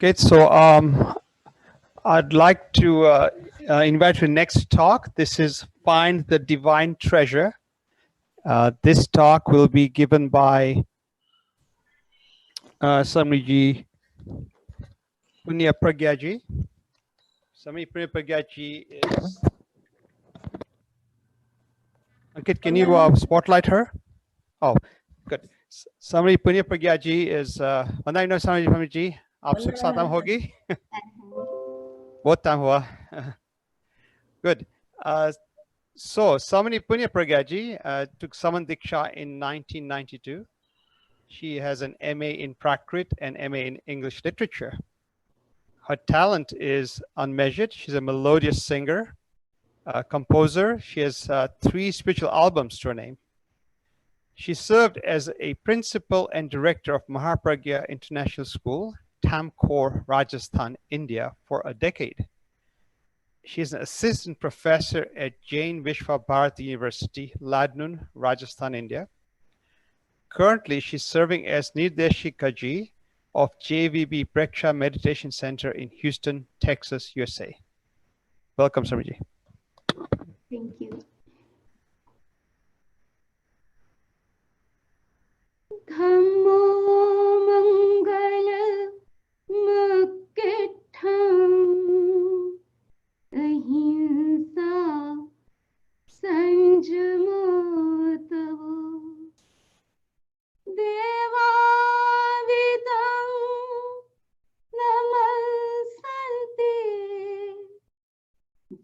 Okay, so I'd like to invite the next talk. This is Find the Divine Treasure. This talk will be given by Samiji Punya Pragyaji. Samiji Punya Pragyaji is... Ankit, can you spotlight her? Oh, good. Samiji Punya Pragyaji is... Vandai no Samiji Punya ji, aap sukh satam hogi? Bahut time hua. Good. So, Samiji Punya Pragyaji took Saman Diksha in 1992. She has an MA in Prakrit and MA in English Literature. Her talent is unmeasured. She's a melodious singer, composer. She has 3 spiritual albums to her name. She served as a principal and director of Mahapragya International School, Tamkor, Rajasthan, India, for a decade. She is an assistant professor at Jain Vishwa Bharati University, Ladnun, Rajasthan, India. Currently, she's serving as Nirdeshika of JVB Preksha Meditation Center in Houston, Texas, USA. Welcome, Samiji. Thank you. Dhammo mangala mukkham ahimsa sanjamo tavo devavidam namaste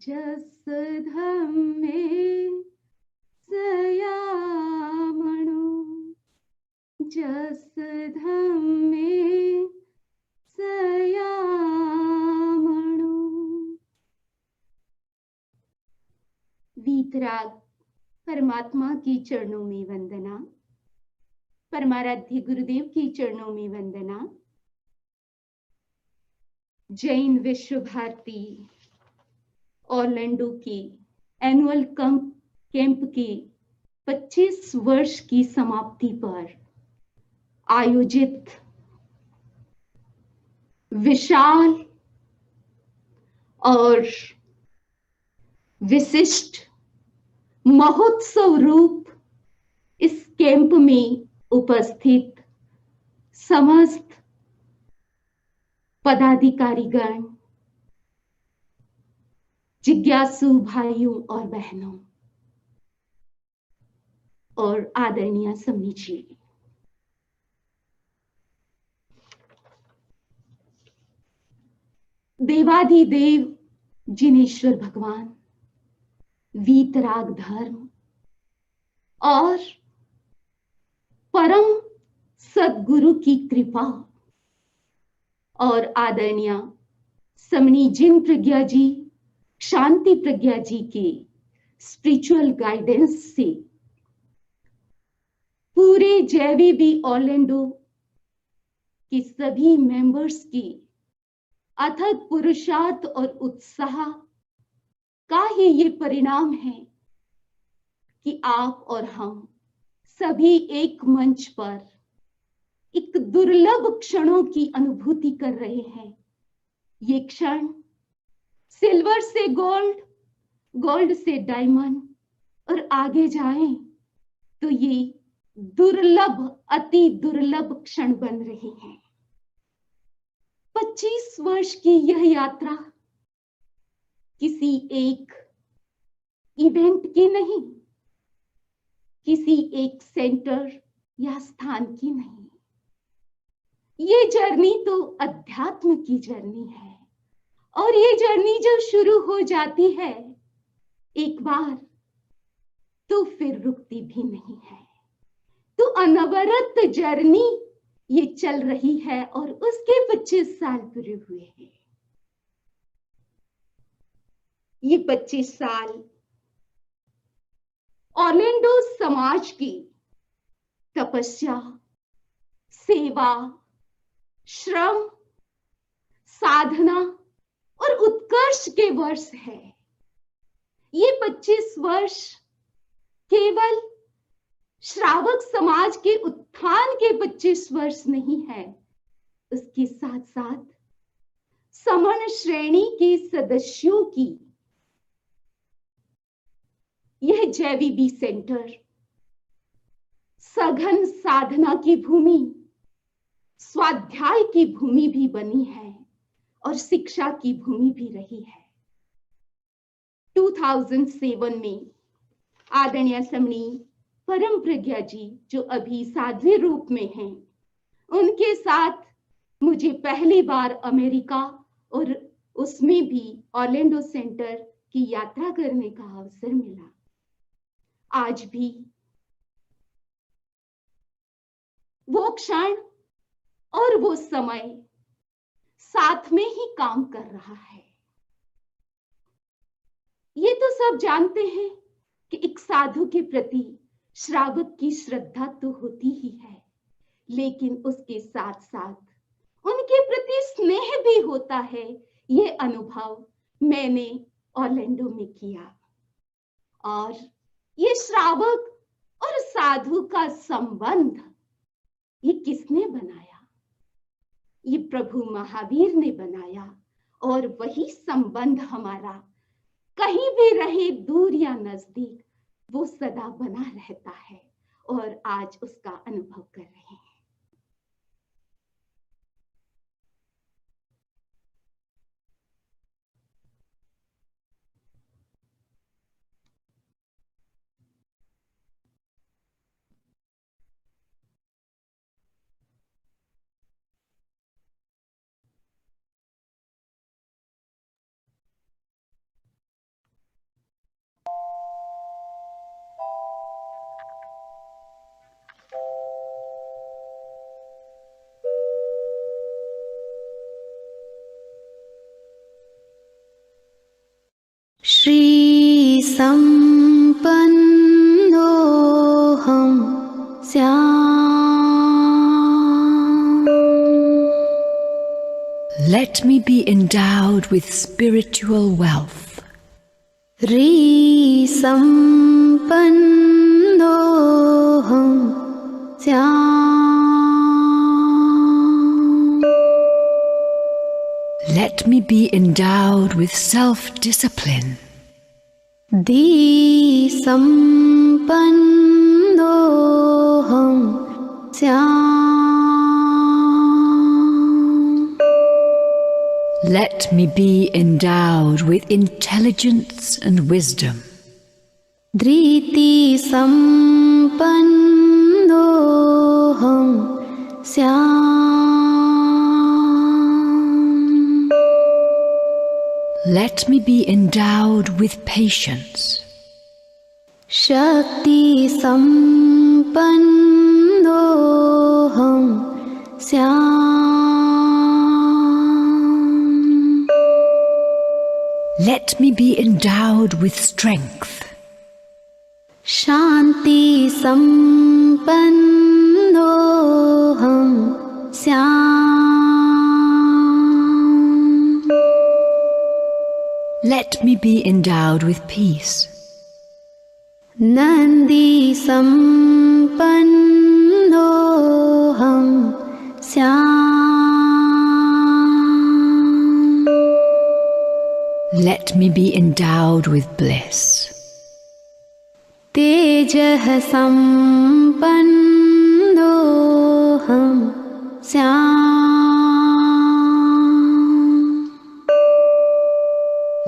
jasadhamme sayamano jasadhamme sayamano। वीतराग परमात्मा की चरणों में वंदना, परमाराध्य गुरुदेव की चरणों में वंदना। जैन विश्व Bharti Orlando की एनुअल कैंप की 25 वर्ष की समाप्ति पर आयोजित विशाल और विशिष्ट महोत्सव रूप इस कैंप में उपस्थित समस्त पदाधिकारीगण, जिज्ञासु भाइयों और बहनों और आदरणीय समीची, देवाधिदेव जिनेश्वर भगवान, वीतराग धर्म और परम सद्गुरु की कृपा और आदरणीय समनी जिन प्रज्ञा जी, शांति प्रज्ञा जी के स्पिरिचुअल गाइडेंस से पूरे जेवीबी ऑरलैंडो के सभी मेंबर्स की अथक पुरुषार्थ और उत्साह का ही ये परिणाम है कि आप और हम सभी एक मंच पर एक दुर्लभ क्षणों की अनुभूति कर रहे हैं। ये क्षण सिल्वर से गोल्ड, गोल्ड से डायमंड और आगे जाएं तो ये दुर्लभ, अति दुर्लभ क्षण बन रहे हैं। 25 वर्ष की यह यात्रा किसी एक इवेंट की नहीं, किसी एक सेंटर या स्थान की नहीं। ये जर्नी तो अध्यात्म की जर्नी है और ये जर्नी जब शुरू हो जाती है एक बार तो फिर रुकती भी नहीं है। तो अनवरत जर्नी ये चल रही है और उसके 25 साल पूरे हुए हैं। ये 25 साल ऑरलैंडो समाज की तपस्या, सेवा, श्रम, साधना और उत्कर्ष के वर्ष है। ये 25 वर्ष केवल श्रावक समाज के उत्थान के 25 वर्ष नहीं है, उसके साथ साथ समण श्रेणी के सदस्यों की यह जेवीबी सेंटर सघन साधना की भूमि, स्वाध्याय की भूमि भी बनी है और शिक्षा की भूमि भी रही है। 2007 में आदरणीय समणी परम प्रज्ञा जी, जो अभी साध्वी रूप में हैं, उनके साथ मुझे पहली बार अमेरिका और उसमें भी ऑर्लैंडो सेंटर की यात्रा करने का अवसर मिला। आज भी वो क्षण और वो समय साथ में ही काम कर रहा है। ये तो सब जानते हैं कि एक साधु के प्रति श्रावक की श्रद्धा तो होती ही है, लेकिन उसके साथ साथ उनके प्रति स्नेह भी होता है। ये अनुभव मैंने ऑर्लैंडो में किया। और ये श्रावक और साधु का संबंध ये किसने बनाया? ये प्रभु महावीर ने बनाया। और वही संबंध हमारा कहीं भी रहे, दूर या नजदीक, वो सदा बना रहता है और आज उसका अनुभव कर रहे हैं। Shri संपन्नोऽहं स्याम्। Let me be endowed with spiritual wealth. ह्री संपन्नोऽहं स्याम्। Let me be endowed with self-discipline. धी संपन्नोऽहं स्याम्। Let me be endowed with intelligence and wisdom. Dhriti संपन्नोऽहं स्याम्। Let me be endowed with patience. शक्ति संपन्नोऽहं स्याम्। Let me be endowed with strength. Shanti संपन्नोऽहं स्याम्। Let me be endowed with peace. Nandi संपन्नोऽहं स्याम्। Let me be endowed with bliss. तेजः संपन्नोऽहं स्याम्।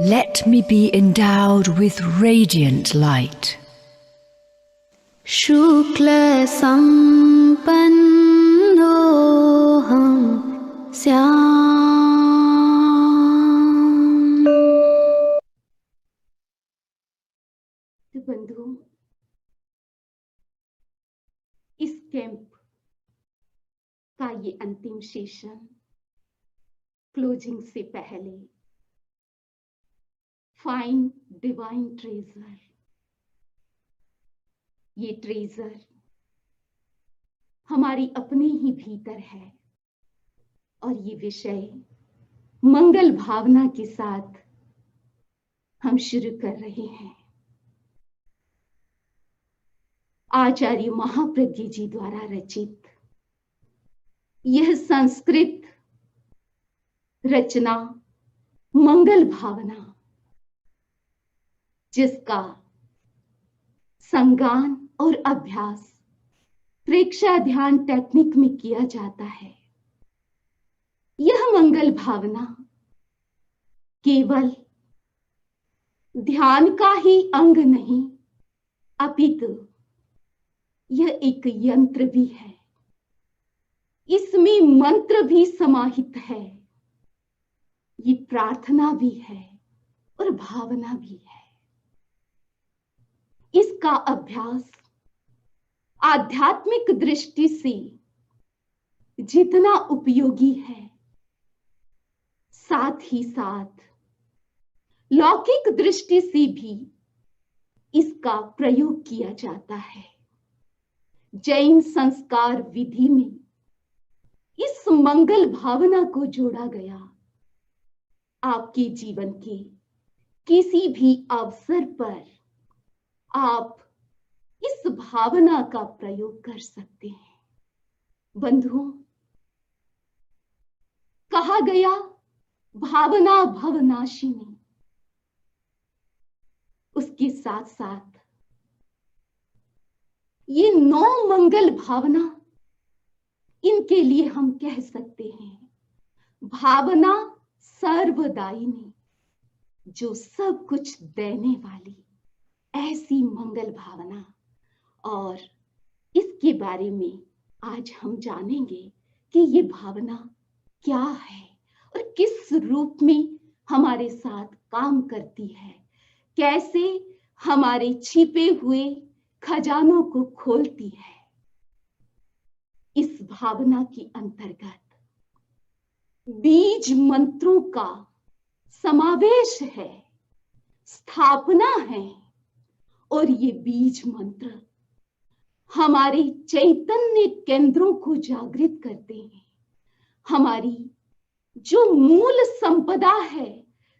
Let me be endowed with radiant light. शुक्ल संपन्नोऽहं स्याम्। तो बंधुओं, इस camp का ये अंतिम session closing से पहले फाइंड डिवाइन ट्रेजर, ये ट्रेजर हमारी अपने ही भीतर है और ये विषय मंगल भावना के साथ हम शुरू कर रहे हैं। आचार्य महाप्रज्ञ जी द्वारा रचित यह संस्कृत रचना मंगल भावना, जिसका संगान और अभ्यास प्रेक्षा ध्यान टेक्निक में किया जाता है। यह मंगल भावना केवल ध्यान का ही अंग नहीं, अपितु यह एक यंत्र भी है। इसमें मंत्र भी समाहित है, ये प्रार्थना भी है और भावना भी है। इसका अभ्यास आध्यात्मिक दृष्टि से जितना उपयोगी है, साथ ही साथ लौकिक दृष्टि से भी इसका प्रयोग किया जाता है। जैन संस्कार विधि में इस मंगल भावना को जोड़ा गया। आपके जीवन के किसी भी अवसर पर आप इस भावना का प्रयोग कर सकते हैं। बंधुओं, कहा गया भावना भवनाशिनी, उसके साथ साथ ये 9 मंगल भावना, इनके लिए हम कह सकते हैं भावना सर्वदायिनी, जो सब कुछ देने वाली ऐसी मंगल भावना। और इसके बारे में आज हम जानेंगे कि ये भावना क्या है और किस रूप में हमारे साथ काम करती है, कैसे हमारे छिपे हुए खजानों को खोलती है। इस भावना के अंतर्गत बीज मंत्रों का समावेश है, स्थापना है, और ये बीज मंत्र हमारे चैतन्य केंद्रों को जागृत करते हैं। हमारी जो मूल संपदा है,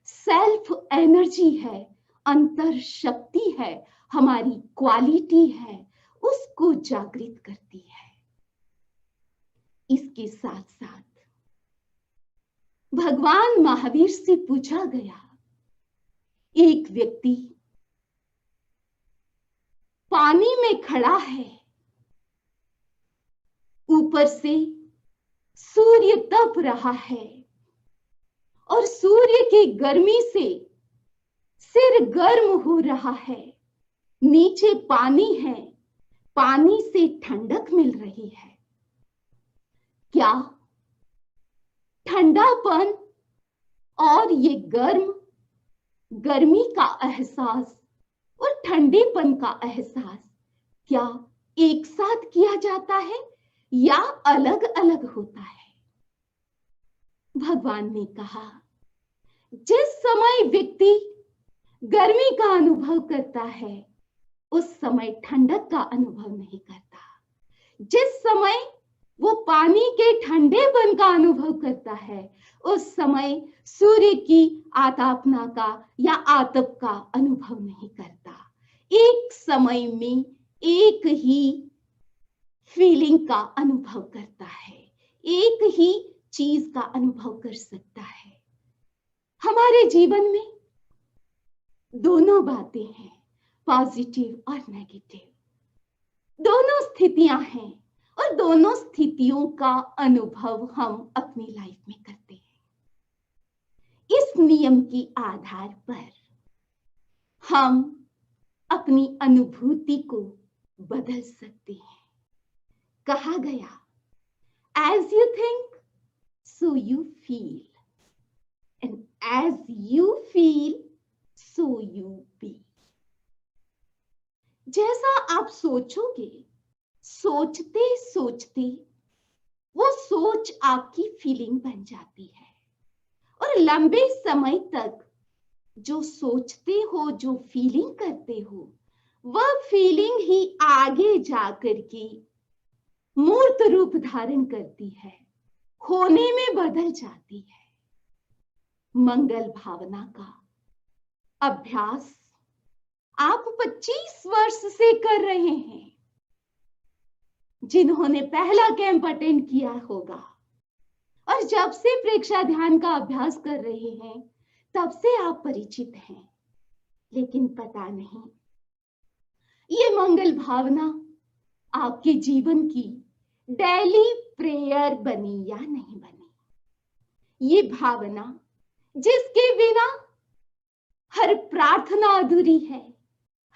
सेल्फ एनर्जी है, अंतर शक्ति है, हमारी क्वालिटी है, उसको जागृत करती है। इसके साथ साथ भगवान महावीर से पूछा गया, एक व्यक्ति पानी में खड़ा है, ऊपर से सूर्य तप रहा है और सूर्य की गर्मी से सिर गर्म हो रहा है, नीचे पानी है, पानी से ठंडक मिल रही है। क्या ठंडापन और ये गर्मी का एहसास और ठंडेपन का एहसास क्या एक साथ किया जाता है या अलग अलग होता है? भगवान ने कहा, जिस समय व्यक्ति गर्मी का अनुभव करता है, उस समय ठंडक का अनुभव नहीं करता। जिस समय वो पानी के ठंडेपन का अनुभव करता है, उस समय सूर्य की आतापना का या आतप का अनुभव नहीं करता। एक समय में एक ही फीलिंग का अनुभव करता है, एक ही चीज का अनुभव कर सकता है। हमारे जीवन में दोनों बातें हैं, पॉजिटिव और नेगेटिव। दोनों स्थितियां हैं और दोनों स्थितियों का अनुभव हम अपनी लाइफ में करते हैं। इस नियम के आधार पर हम अपनी अनुभूति को बदल सकते हैं। कहा गया, as you think, so you feel, and as you feel, so you be. जैसा आप सोचोगे, सोचते सोचते वो सोच आपकी फीलिंग बन जाती है, और लंबे समय तक जो सोचते हो, जो फीलिंग करते हो, वह फीलिंग ही आगे जाकर के मूर्त रूप धारण करती है, होने में बदल जाती है। मंगल भावना का अभ्यास आप 25 वर्ष से कर रहे हैं। जिन्होंने पहला कैंप अटेंड किया होगा, और जब से प्रेक्षा ध्यान का अभ्यास कर रहे हैं तब से आप परिचित हैं, लेकिन पता नहीं ये मंगल भावना आपके जीवन की डेली प्रेयर बनी या नहीं बनी। ये भावना जिसके बिना हर प्रार्थना अधूरी है,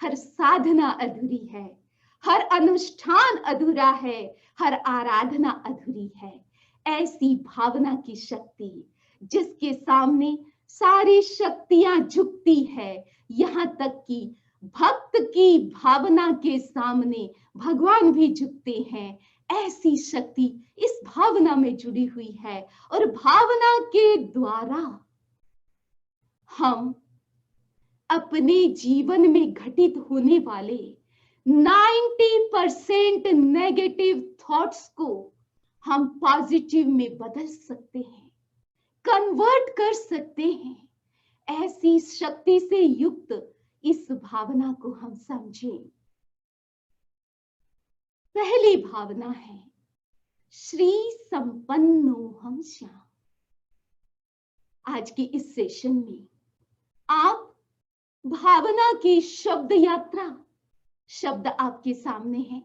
हर साधना अधूरी है, हर अनुष्ठान अधूरा है, हर आराधना अधूरी है। ऐसी भावना की शक्ति जिसके सामने सारी शक्तियां झुकती है, यहां तक कि भक्त की भावना के सामने भगवान भी झुकते हैं। ऐसी शक्ति इस भावना में जुड़ी हुई है और भावना के द्वारा हम अपने जीवन में घटित होने वाले 90% नेगेटिव थॉट्स को हम पॉजिटिव में बदल सकते हैं, कन्वर्ट कर सकते हैं। ऐसी शक्ति से युक्त इस भावना को हम समझें। पहली भावना है श्री संपन्नोहम श्याम। आज के इस सेशन में आप भावना की शब्द यात्रा, शब्द आपके सामने है,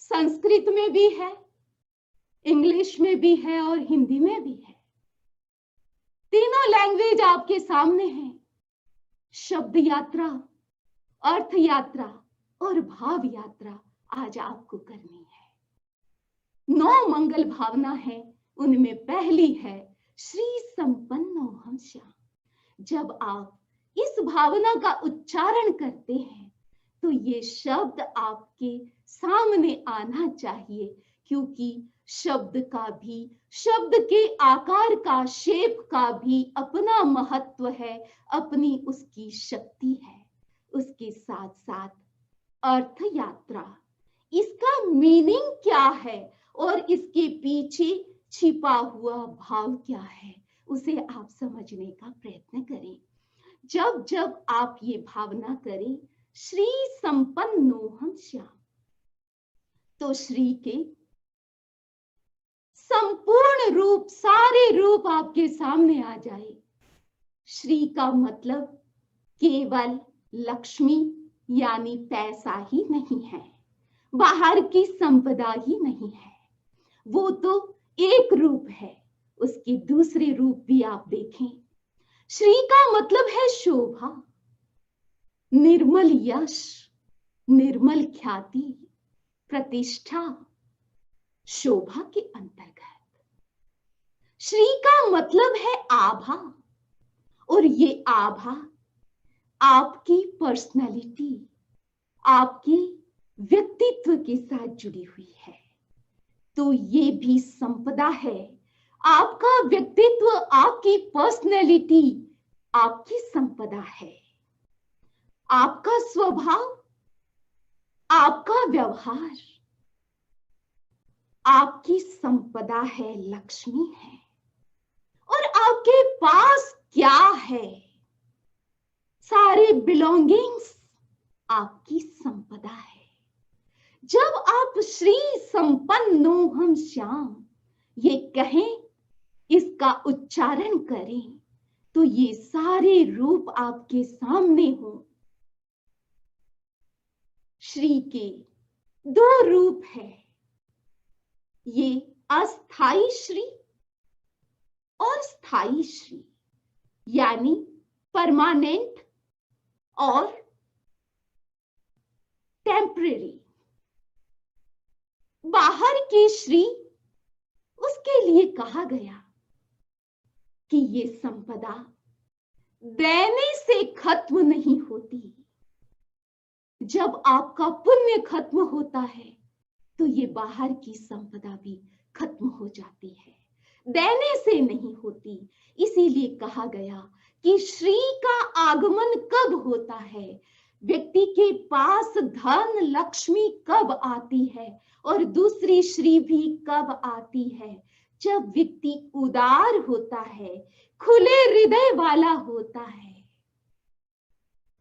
संस्कृत में भी है, इंग्लिश में भी है और हिंदी में भी है। तीनों लैंग्वेज आपके सामने हैं। शब्द यात्रा, अर्थ यात्रा और भाव यात्रा आज आपको करनी है। 9 मंगल भावना है, उनमें पहली है श्री संपन्नोहम श्याम। जब आप इस भावना का उच्चारण करते हैं तो ये शब्द आपके सामने आना चाहिए, क्योंकि शब्द का भी, शब्द के आकार का, शेप का भी अपना महत्व है, अपनी उसकी शक्ति है। उसके साथ साथ अर्थ यात्रा, इसका मीनिंग क्या है और इसके पीछे छिपा हुआ भाव क्या है, उसे आप समझने का प्रयत्न करें। जब जब आप ये भावना करें श्री संपन्नोहम श्याम, तो श्री के संपूर्ण रूप, सारे रूप आपके सामने आ जाए। श्री का मतलब केवल लक्ष्मी यानी पैसा ही नहीं है, बाहर की संपदा ही नहीं है, वो तो एक रूप है। उसके दूसरे रूप भी आप देखें। श्री का मतलब है शोभा, निर्मल यश, निर्मल ख्याति, प्रतिष्ठा, शोभा के अंतर्गत। श्री का मतलब है आभा, और ये आभा आपकी पर्सनालिटी, आपके व्यक्तित्व के साथ जुड़ी हुई है। तो ये भी संपदा है। आपका व्यक्तित्व, आपकी पर्सनैलिटी आपकी संपदा है। आपका स्वभाव, आपका व्यवहार आपकी संपदा है, लक्ष्मी है। और आपके पास क्या है, सारे बिलोंगिंग्स आपकी संपदा है। जब आप श्री संपन्नोहम श्याम ये कहें, इसका उच्चारण करें, तो ये सारे रूप आपके सामने हो। श्री के 2 रूप है, ये अस्थाई श्री और स्थाई श्री, यानी परमानेंट और टेम्परेरी। बाहर की श्री, उसके लिए कहा गया कि ये संपदा देने से खत्म नहीं होती। जब आपका पुण्य खत्म होता है तो ये बाहर की संपदा भी खत्म हो जाती है, देने से नहीं होती। इसीलिए कहा गया कि श्री का आगमन कब होता है, व्यक्ति के पास धन लक्ष्मी कब आती है और दूसरी श्री भी कब आती है, जब व्यक्ति उदार होता है, खुले हृदय वाला होता है,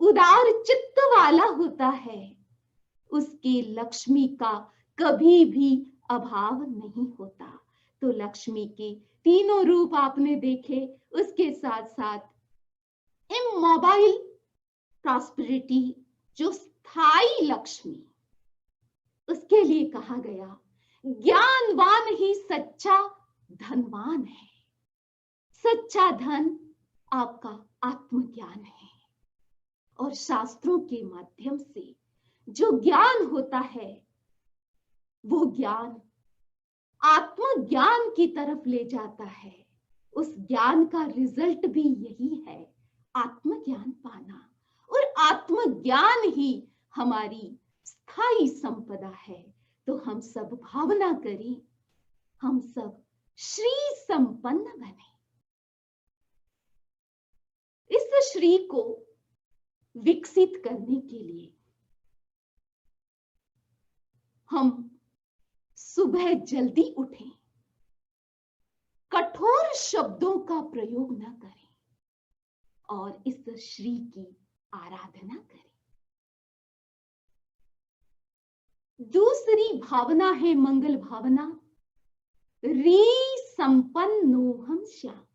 उदार चित्त वाला होता है। उसके लक्ष्मी का कभी भी अभाव नहीं होता, तो लक्ष्मी के तीनों रूप आपने देखे, उसके साथ साथ इमोबाइल प्रॉस्पेरिटी, जो स्थायी लक्ष्मी, उसके लिए कहा गया ज्ञानवान ही सच्चा धनवान है। सच्चा धन आपका आत्मज्ञान है, और शास्त्रों के माध्यम से जो ज्ञान होता है वो ज्ञान आत्मज्ञान की तरफ ले जाता है। उस ज्ञान का रिजल्ट भी यही है, आत्मज्ञान पाना, और आत्मज्ञान ही हमारी स्थायी संपदा है। तो हम सब भावना करें, हम सब श्री संपन्न बने। इस श्री को विकसित करने के लिए हम सुबह जल्दी उठें, कठोर शब्दों का प्रयोग न करें और इस श्री की आराधना करें। दूसरी भावना है मंगल भावना, री संपन्नोहम श्याम।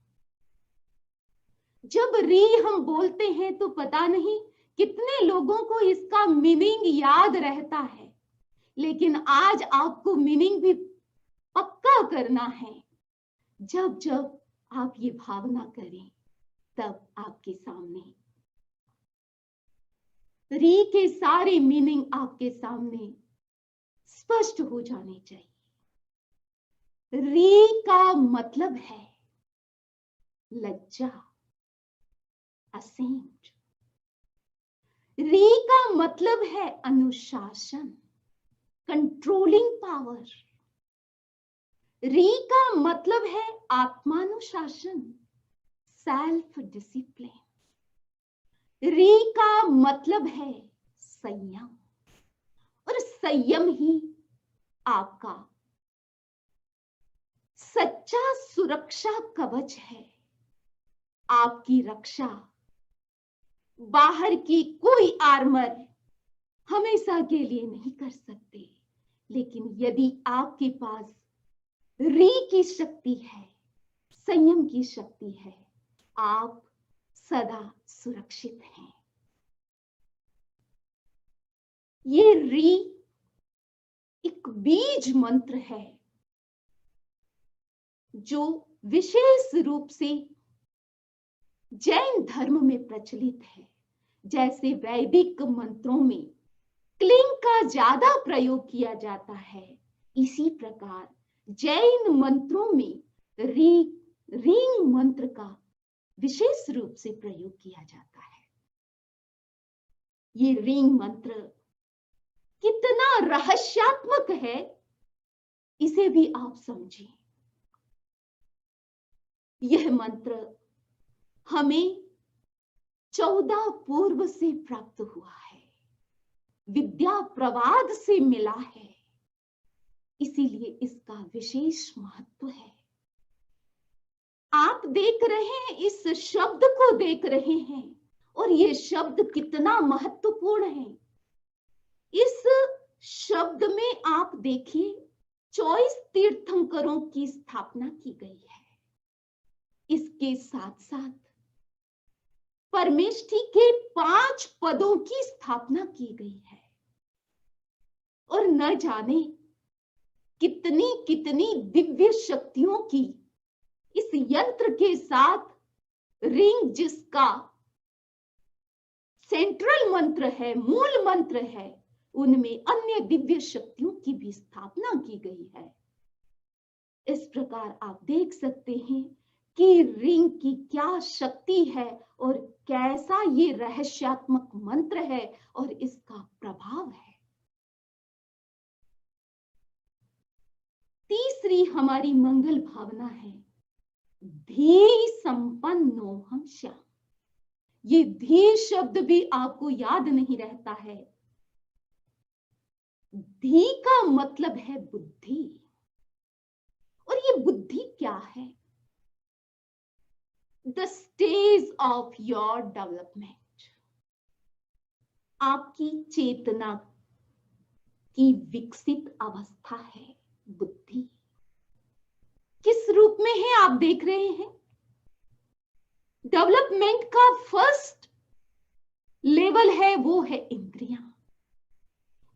जब री हम बोलते हैं तो पता नहीं कितने लोगों को इसका मीनिंग याद रहता है, लेकिन आज आपको मीनिंग भी पक्का करना है। जब जब आप ये भावना करें तब आपके सामने री के सारे मीनिंग आपके सामने स्पष्ट हो जाने चाहिए। री का मतलब है लज्जा, असेंट। री का मतलब है अनुशासन, कंट्रोलिंग पावर। री का मतलब है आत्मानुशासन, सेल्फ डिसिप्लिन। री का मतलब है संयम, और संयम ही आपका सच्चा सुरक्षा कवच है। आपकी रक्षा बाहर की कोई आर्मर हमेशा के लिए नहीं कर सकते, लेकिन यदि आपके पास री की शक्ति है, संयम की शक्ति है, आप सदा सुरक्षित हैं। ये री एक बीज मंत्र है जो विशेष रूप से जैन धर्म में प्रचलित है। जैसे वैदिक मंत्रों में क्लिंग का ज्यादा प्रयोग किया जाता है, इसी प्रकार जैन मंत्रों में रिंग मंत्र का विशेष रूप से प्रयोग किया जाता है। ये रिंग मंत्र कितना रहस्यात्मक है, इसे भी आप समझें। यह मंत्र हमें 14 पूर्व से प्राप्त हुआ है, विद्या प्रवाद से मिला है, इसीलिए इसका विशेष महत्व है। आप देख रहे हैं, इस शब्द को देख रहे हैं, और ये शब्द कितना महत्वपूर्ण है। इस शब्द में आप देखिए 24 तीर्थंकरों की स्थापना की गई है। इसके साथ साथ परमेष्ठी के 5 पदों की स्थापना की गई है, और न जाने कितनी कितनी दिव्य शक्तियों की इस यंत्र के साथ रिंग, जिसका सेंट्रल मंत्र है, मूल मंत्र है, उनमें अन्य दिव्य शक्तियों की भी स्थापना की गई है। इस प्रकार आप देख सकते हैं कि रिंग की क्या शक्ति है और कैसा ये रहस्यात्मक मंत्र है और इसका प्रभाव है। तीसरी हमारी मंगल भावना है धी संपन्नोहम श्याम। ये धी शब्द भी आपको याद नहीं रहता है। धी का मतलब है बुद्धि, और ये बुद्धि क्या है? The stage of your development, आपकी चेतना की विकसित अवस्था है बुद्धि। किस रूप में है आप देख रहे हैं। डेवलपमेंट का फर्स्ट लेवल है वो है इंद्रियां।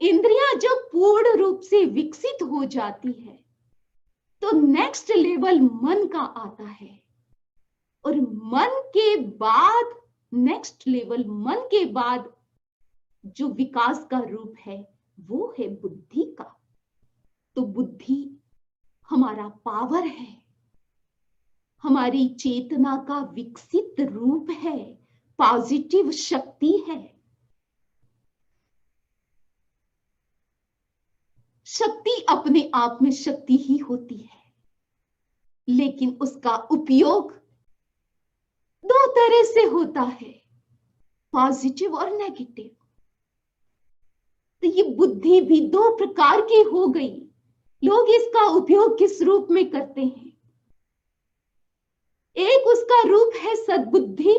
इंद्रियां जब पूर्ण रूप से विकसित हो जाती है तो नेक्स्ट लेवल मन का आता है, और मन के बाद नेक्स्ट लेवल, मन के बाद जो विकास का रूप है वो है बुद्धि का। तो बुद्धि हमारा पावर है, हमारी चेतना का विकसित रूप है, पॉजिटिव शक्ति है। शक्ति अपने आप में शक्ति ही होती है, लेकिन उसका उपयोग दो तरह से होता है, पॉजिटिव और नेगेटिव। तो ये बुद्धि भी दो प्रकार की हो गई। लोग इसका उपयोग किस रूप में करते हैं। एक उसका रूप है सद्बुद्धि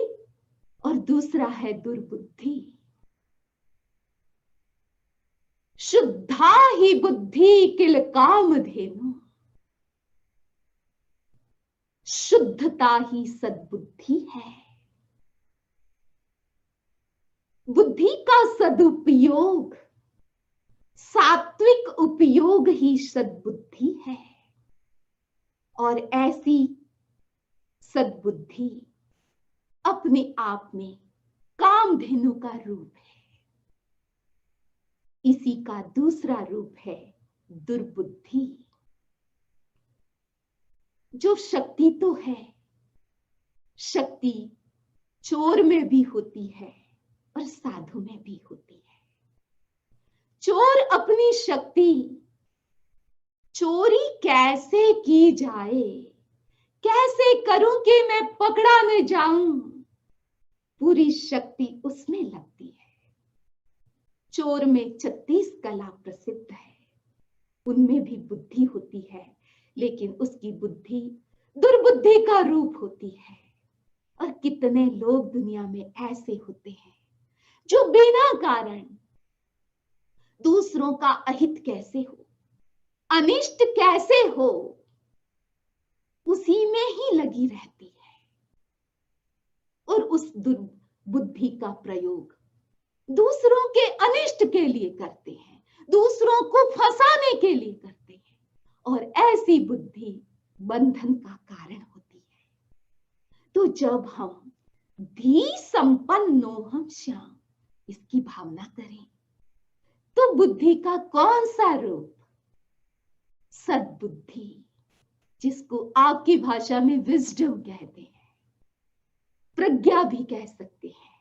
और दूसरा है दुर्बुद्धि। शुद्धा ही बुद्धि किल कामधेनु, शुद्धता ही सद्बुद्धि है। बुद्धि का सदुपयोग, सात्विक उपयोग ही सद्बुद्धि है, और ऐसी सद्बुद्धि अपने आप में कामधेनु का रूप है। इसी का दूसरा रूप है दुर्बुद्धि, जो शक्ति तो है, शक्ति चोर में भी होती है और साधु में भी होती है। चोर अपनी शक्ति, चोरी कैसे की जाए, कैसे करूं कि मैं पकड़ा न जाऊं, पूरी शक्ति उसमें लगती है। चोर में 36 कला प्रसिद्ध है, उनमें भी बुद्धि होती है, लेकिन उसकी बुद्धि दुर्बुद्धि का रूप होती है। और कितने लोग दुनिया में ऐसे होते हैं जो बिना कारण दूसरों का अहित कैसे हो, अनिष्ट कैसे हो, उसी में ही लगी रहती है, और उस दुर्बुद्धि का प्रयोग दूसरों के अनिष्ट के लिए करते हैं, दूसरों को फंसाने के लिए करते हैं, और ऐसी बुद्धि बंधन का कारण होती है। तो जब हम धी संपन्नो हम श्याम इसकी भावना करें तो बुद्धि का कौन सा रूप, सद्बुद्धि, जिसको आपकी भाषा में विजडम कहते हैं, प्रज्ञा भी कह सकते हैं,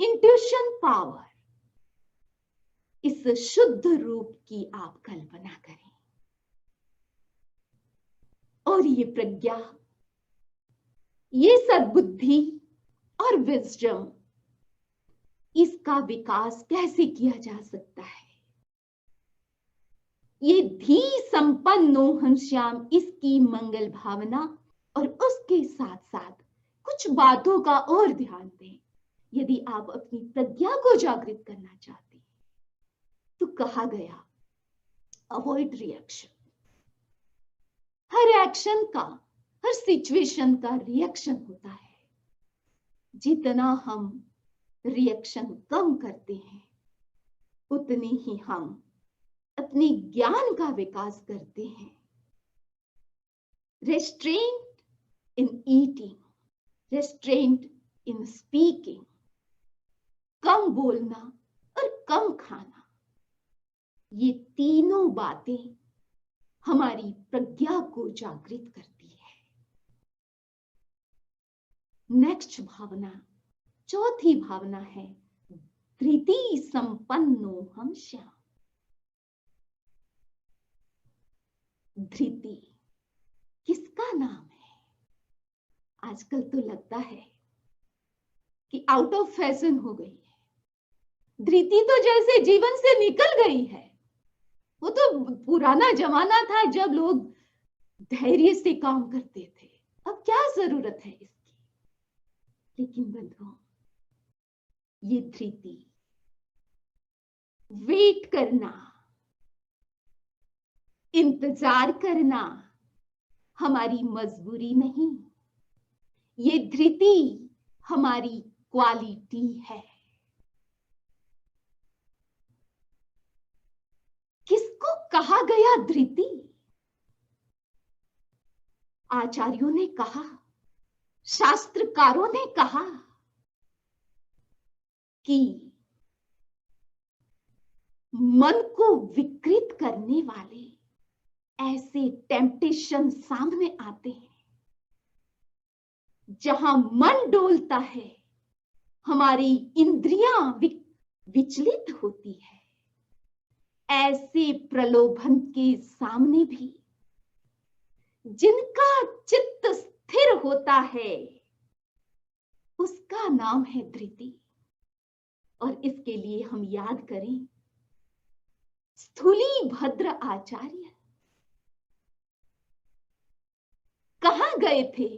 इंट्यूशन पावर, इस शुद्ध रूप की आप कल्पना करें। और ये प्रज्ञा, ये सद्बुद्धि और विजडम, इसका विकास कैसे किया जा सकता है। ये धी संपन्नो हम श्याम, इसकी मंगल भावना, और उसके साथ साथ कुछ बातों का और ध्यान दें। यदि आप अपनी प्रज्ञा को जागृत करना चाहते हैं तो कहा गया अवॉइड रिएक्शन। हर एक्शन का, हर सिचुएशन का रिएक्शन होता है। जितना हम रिएक्शन कम करते हैं उतनी ही हम अपने ज्ञान का विकास करते हैं। Restraint in eating, restraint in speaking, कम बोलना और कम खाना, ये तीनों बातें हमारी प्रज्ञा को जागृत करती है। नेक्स्ट भावना, चौथी भावना है धृति संपन्नो हम श्याम। धृति किसका नाम है? आजकल तो लगता है कि आउट ऑफ फैशन हो गई है। धृति तो जैसे जीवन से निकल गई है। वो तो पुराना जमाना था जब लोग धैर्य से काम करते थे, अब क्या जरूरत है इसकी। लेकिन बंधुओं, ये धृति, वेट करना, इंतजार करना, हमारी मजबूरी नहीं, ये धृति हमारी क्वालिटी है। किसको कहा गया धृति? आचार्यों ने कहा, शास्त्रकारों ने कहा कि मन को विकृत करने वाले ऐसे टेम्पटेशन सामने आते हैं, जहां मन डोलता है, हमारी इंद्रियां विचलित होती है। ऐसे प्रलोभन के सामने भी जिनका चित्त स्थिर होता है, उसका नाम है धृति। और इसके लिए हम याद करें स्थूली भद्र आचार्य कहां गए थे?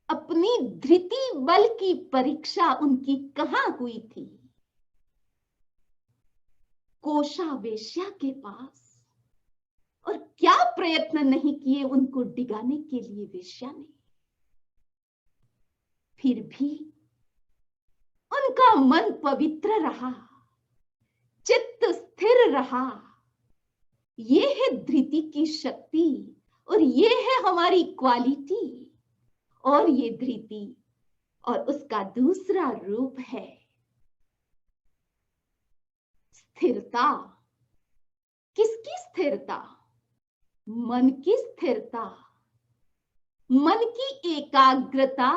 अपनी धृति बल की परीक्षा उनकी कहां हुई थी? कोशा वेश्या के पास। और क्या प्रयत्न नहीं किए उनको डिगाने के लिए वेश्या ने। फिर भी उनका मन पवित्र रहा, चित्त स्थिर रहा। ये है धृति की शक्ति और ये है हमारी क्वालिटी। और ये धृति और उसका दूसरा रूप है स्थिरता। किसकी स्थिरता? मन की स्थिरता, मन की एकाग्रता।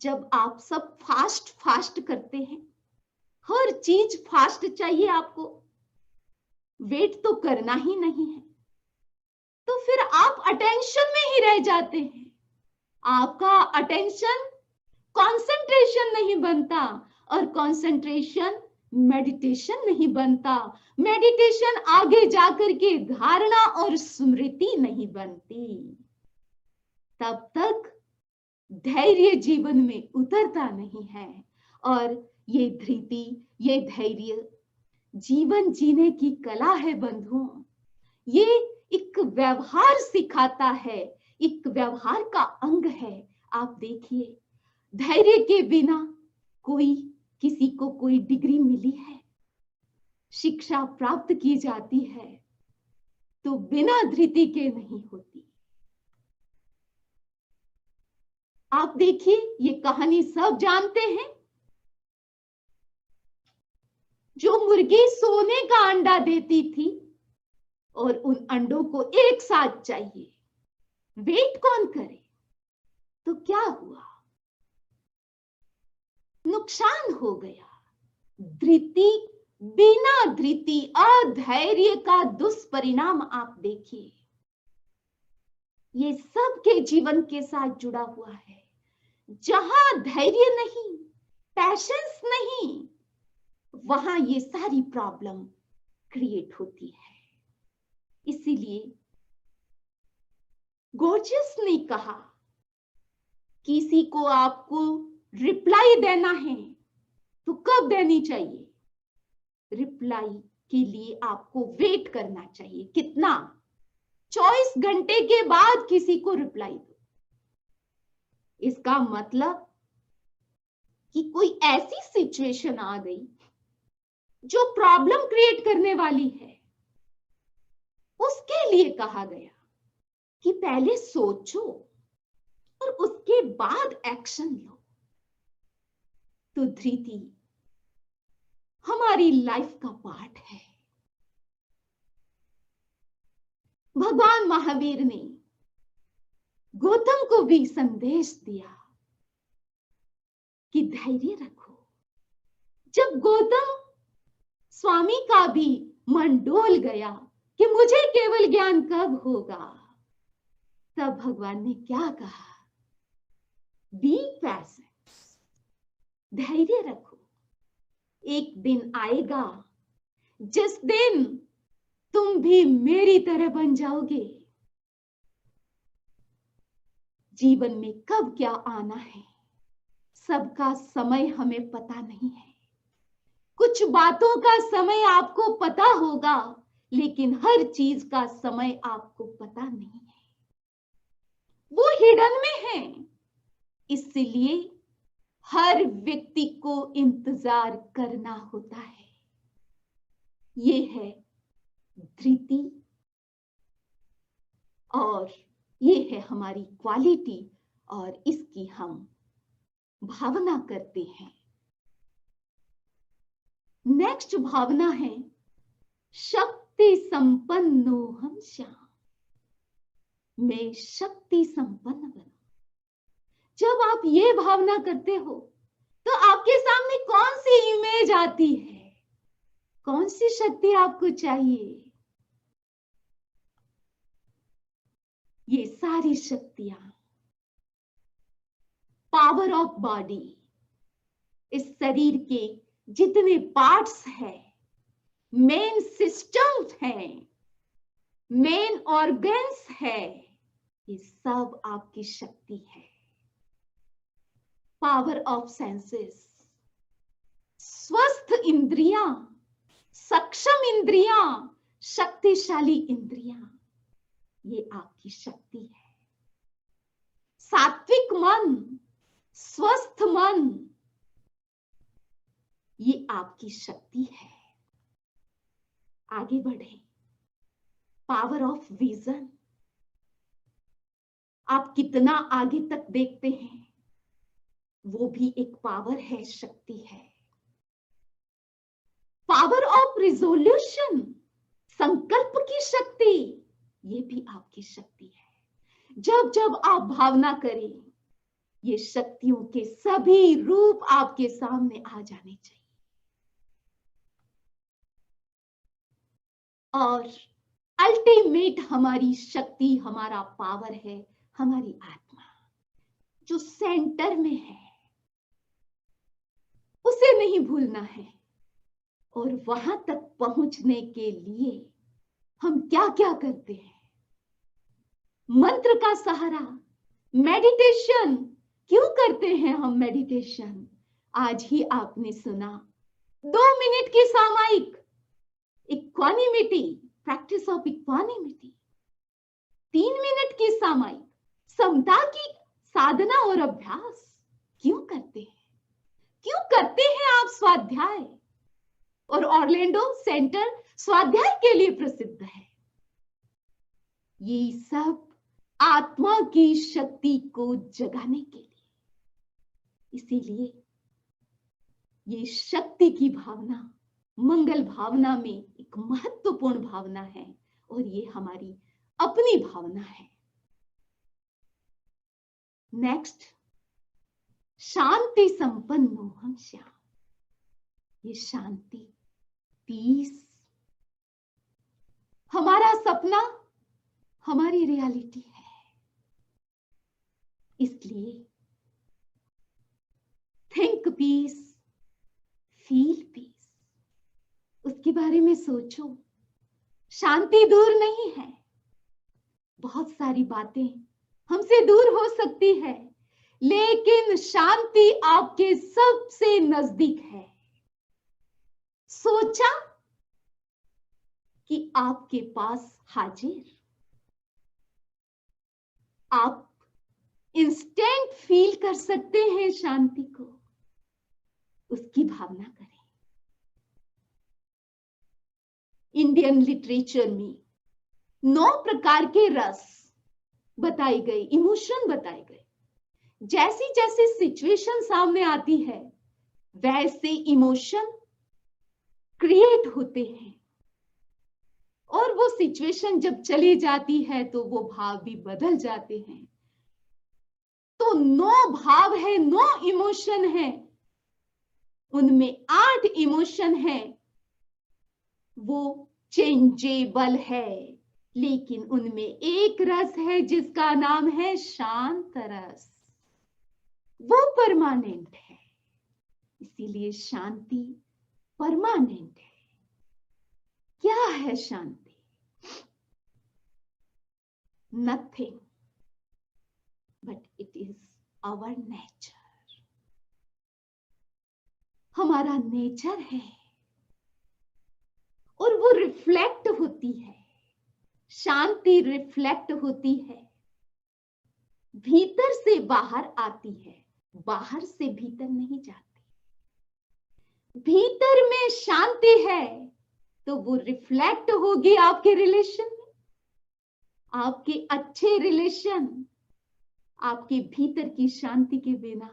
जब आप सब फास्ट फास्ट करते हैं, हर चीज फास्ट चाहिए आपको, वेट तो करना ही नहीं है, तो फिर आप अटेंशन में ही रह जाते हैं। आपका अटेंशन कंसंट्रेशन नहीं बनता, और कंसंट्रेशन मेडिटेशन नहीं बनता। मेडिटेशन आगे जाकर के धारणा और स्मृति नहीं बनती। तब तक धैर्य जीवन में उतरता नहीं है। और ये धृति, ये धैर्य जीवन जीने की कला है बंधुओं। ये एक व्यवहार सिखाता है, एक व्यवहार का अंग है। आप देखिए, धैर्य के बिना किसी को कोई डिग्री मिली है, शिक्षा प्राप्त की जाती है, तो बिना धृति के नहीं होती। आप देखिए, ये कहानी सब जानते हैं। जो मुर्गी सोने का अंडा देती थी और उन अंडों को एक साथ चाहिए, वेट कौन करे? तो क्या हुआ? नुकसान हो गया। धृति, बिना धृति, अधैर्य का दुष्परिणाम आप देखिए। ये सबके जीवन के साथ जुड़ा हुआ है। जहां धैर्य नहीं, पैशंस नहीं, वहां ये सारी प्रॉब्लम क्रिएट होती है। इसीलिए गोर्जियस ने कहा, किसी को आपको रिप्लाई देना है तो कब देनी चाहिए? रिप्लाई के लिए आपको वेट करना चाहिए। कितना? 24 घंटे के बाद किसी को रिप्लाई दो। इसका मतलब कि कोई ऐसी सिचुएशन आ गई जो प्रॉब्लम क्रिएट करने वाली है, उसके लिए कहा गया कि पहले सोचो और उसके बाद एक्शन लो। तो धृति हमारी लाइफ का पार्ट है। भगवान महावीर ने गौतम को भी संदेश दिया कि धैर्य रखो। जब गौतम स्वामी का भी मन डोल गया कि मुझे केवल ज्ञान कब होगा, तब भगवान ने क्या कहा? बी पैसेंट, धैर्य रखो। एक दिन आएगा जिस दिन तुम भी मेरी तरह बन जाओगे। जीवन में कब क्या आना है, सबका समय हमें पता नहीं है। कुछ बातों का समय आपको पता होगा लेकिन हर चीज का समय आपको पता नहीं है, वो हिडन में है। इसलिए हर व्यक्ति को इंतजार करना होता है। ये है धृति और ये है हमारी क्वालिटी, और इसकी हम भावना करते हैं। नेक्स्ट भावना है शक्ति संपन्नो हम श्याम। मैं शक्ति संपन्न बना। जब आप ये भावना करते हो तो आपके सामने कौन सी इमेज आती है? कौन सी शक्ति आपको चाहिए? ये सारी शक्तियां, पावर ऑफ बॉडी, इस शरीर के जितने पार्ट्स हैं, मेन सिस्टम्स हैं, मेन ऑर्गन्स है, ये सब आपकी शक्ति है। पावर ऑफ सेंसेस, स्वस्थ इंद्रियां, सक्षम इंद्रियां, शक्तिशाली इंद्रियां, ये आपकी शक्ति है। सात्विक मन, स्वस्थ मन, ये आपकी शक्ति है। आगे बढ़े। पावर ऑफ विजन, आप कितना आगे तक देखते हैं, वो भी एक पावर है, शक्ति है। पावर ऑफ रिजोल्यूशन, संकल्प की शक्ति, ये भी आपकी शक्ति है। जब जब आप भावना करें, ये शक्तियों के सभी रूप आपके सामने आ जाने चाहिए। और अल्टीमेट हमारी शक्ति, हमारा पावर है हमारी आत्मा, जो सेंटर में है, उसे नहीं भूलना है। और वहां तक पहुंचने के लिए हम क्या क्या करते हैं? मंत्र का सहारा, मेडिटेशन। क्यों करते हैं हम मेडिटेशन? आज ही आपने सुना 2 मिनट की सामायिक equanimity, practice of equanimity. 3 minute की सामायिक समता की साधना और अभ्यास। क्यों करते हैं? क्यों करते हैं आप स्वाध्याय? और ऑरलैंडो सेंटर स्वाध्याय के लिए प्रसिद्ध है। ये सब आत्मा की शक्ति को जगाने के लिए। इसीलिए ये शक्ति की भावना मंगल भावना में एक महत्वपूर्ण भावना है, और ये हमारी अपनी भावना है। नेक्स्ट, शांति संपन्नो हम श्याम। ये शांति, पीस, हमारा सपना हमारी रियलिटी है। इसलिए थिंक पीस, फील पीस, उसके बारे में सोचो। शांति दूर नहीं है। बहुत सारी बातें हमसे दूर हो सकती है, लेकिन शांति आपके सबसे नजदीक है। सोचा कि आपके पास हाजिर, आप इंस्टेंट फील कर सकते हैं शांति को, उसकी भावना करें। इंडियन लिटरेचर में 9 प्रकार के रस बताई गई, इमोशन बताए गए। जैसी जैसी सिचुएशन सामने आती है, वैसे इमोशन क्रिएट होते हैं, और वो सिचुएशन जब चली जाती है तो वो भाव भी बदल जाते हैं। तो 9 भाव है, 9 इमोशन है, उनमें 8 इमोशन है, वो चेंजेबल है, लेकिन उनमें एक रस है जिसका नाम है शांत रस, वो परमानेंट है। इसीलिए शांति परमानेंट है। क्या है शांति? Nothing but it is our nature. हमारा नेचर है, और वो रिफ्लेक्ट होती है, शांति रिफ्लेक्ट होती है, भीतर से बाहर आती है, बाहर से भीतर नहीं जाती। भीतर में शांति है तो वो रिफ्लेक्ट होगी आपके रिलेशन में। आपके अच्छे रिलेशन आपके भीतर की शांति के बिना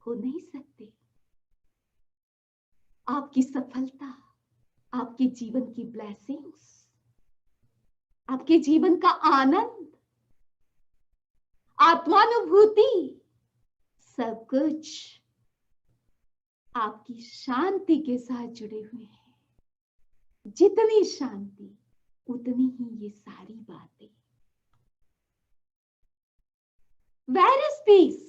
हो नहीं सकते। आपकी सफलता, आपके जीवन की ब्लेसिंग्स, आपके जीवन का आनंद, आत्मानुभूति, सब कुछ आपकी शांति के साथ जुड़े हुए हैं। जितनी शांति उतनी ही ये सारी बातें। Where is peace?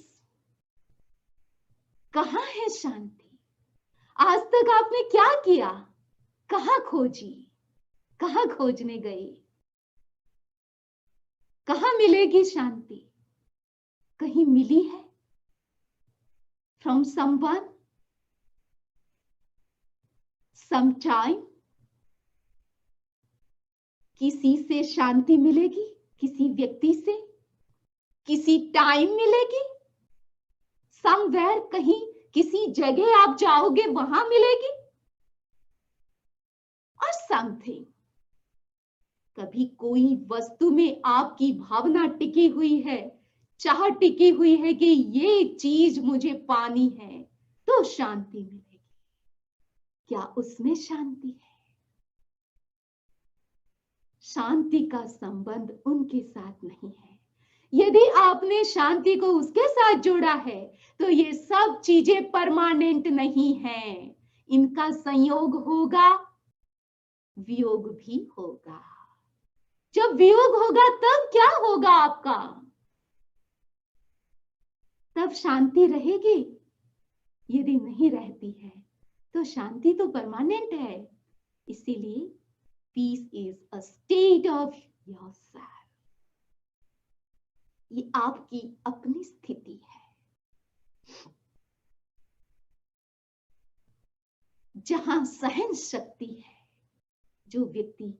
कहां है शांति? आज तक आपने क्या किया? कहां खोजी? कहां खोजने गए? कहां मिलेगी शांति? कहीं मिली है? From someone? Sometime? किसी से शांति मिलेगी? किसी व्यक्ति से? किसी टाइम मिलेगी? समवेयर, कहीं किसी जगह आप जाओगे वहां मिलेगी? और समथिंग, कभी कोई वस्तु में आपकी भावना टिकी हुई है, चाह टिकी हुई है कि ये चीज मुझे पानी है तो शांति मिलेगी। क्या उसमें शांति है? शांति का संबंध उनके साथ नहीं है। यदि आपने शांति को उसके साथ जोड़ा है तो ये सब चीजें परमानेंट नहीं हैं। इनका संयोग होगा, वियोग भी होगा। जब वियोग होगा तब क्या होगा आपका? तब शांति रहेगी? यदि नहीं रहती है तो शांति तो परमानेंट है। इसीलिए peace is a state of yourself. ये आपकी अपनी स्थिति है जहां सहन शक्ति है। जो व्यक्ति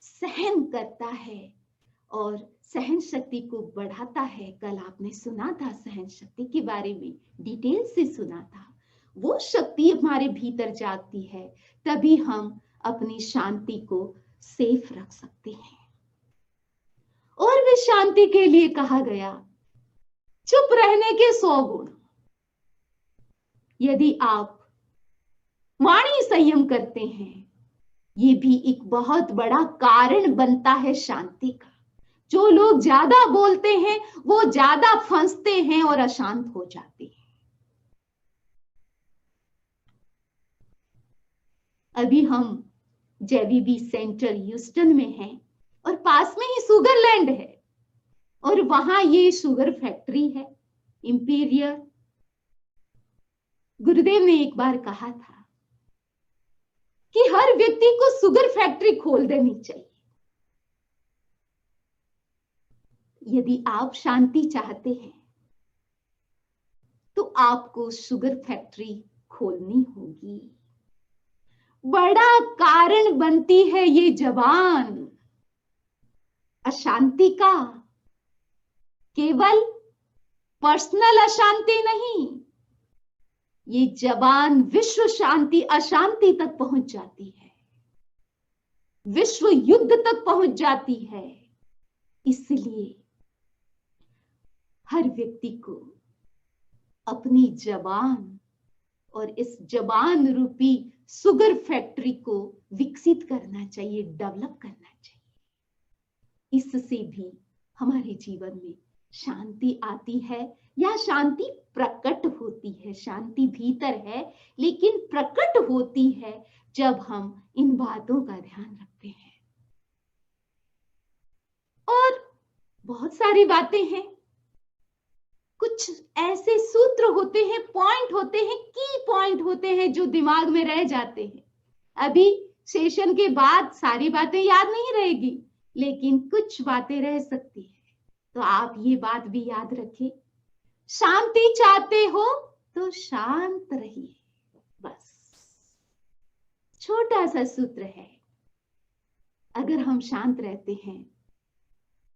सहन करता है और सहन शक्ति को बढ़ाता है, कल आपने सुना था सहन शक्ति के बारे में, डिटेल से सुना था, वो शक्ति हमारे भीतर जागती है, तभी हम अपनी शांति को सेफ रख सकते हैं। और भी शांति के लिए कहा गया, चुप रहने के 100 गुण। यदि आप वाणी संयम करते हैं, ये भी एक बहुत बड़ा कारण बनता है शांति का। जो लोग ज्यादा बोलते हैं वो ज्यादा फंसते हैं और अशांत हो जाते हैं। अभी हम जेबीबी सेंटर ह्यूस्टन में हैं और पास में ही सुगरलैंड है और वहां ये शुगर फैक्ट्री है, इंपीरियल। गुरुदेव ने एक बार कहा था कि हर व्यक्ति को शुगर फैक्ट्री खोल देनी चाहिए। यदि आप शांति चाहते हैं तो आपको शुगर फैक्ट्री खोलनी होगी। बड़ा कारण बनती है ये जबान अशांति का। केवल पर्सनल अशांति नहीं, ये जबान विश्व शांति अशांति तक पहुंच जाती है, विश्व युद्ध तक पहुंच जाती है। इसलिए हर व्यक्ति को अपनी जबान और इस जबान रूपी शुगर फैक्ट्री को विकसित करना चाहिए, डेवलप करना चाहिए। इससे भी हमारे जीवन में शांति आती है या शांति प्रकट होती है। शांति भीतर है लेकिन प्रकट होती है जब हम इन बातों का ध्यान रखते हैं। और बहुत सारी बातें हैं, कुछ ऐसे सूत्र होते हैं, पॉइंट होते हैं, की पॉइंट होते हैं जो दिमाग में रह जाते हैं। अभी सेशन के बाद सारी बातें याद नहीं रहेगी, लेकिन कुछ बातें रह सकती है। तो आप ये बात भी याद रखें, शांति चाहते हो तो शांत रहिए। बस छोटा सा सूत्र है, अगर हम शांत रहते हैं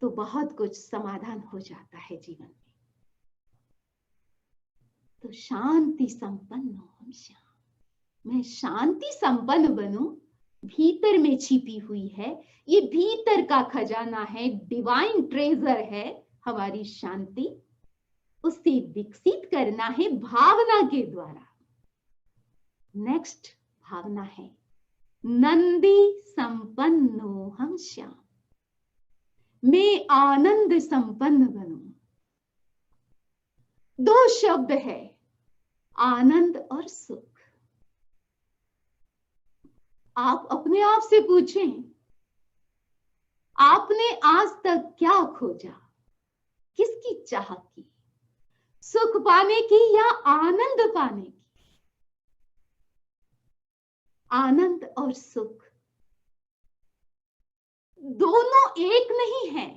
तो बहुत कुछ समाधान हो जाता है जीवन में। तो शांति संपन्न हो हम श्याम। मैं शांति संपन्न बनूं, भीतर में छिपी हुई है, ये भीतर का खजाना है, डिवाइन ट्रेजर है हमारी शांति। उसे विकसित करना है भावना के द्वारा। नेक्स्ट भावना है नंदी संपन्नो हम श्याम। मैं आनंद संपन्न बनूं। दो शब्द है, आनंद और सुख। आप अपने आप से पूछें, आपने आज तक क्या खोजा? किसकी चाह की? सुख पाने की या आनंद पाने की? आनंद और सुख दोनों एक नहीं है,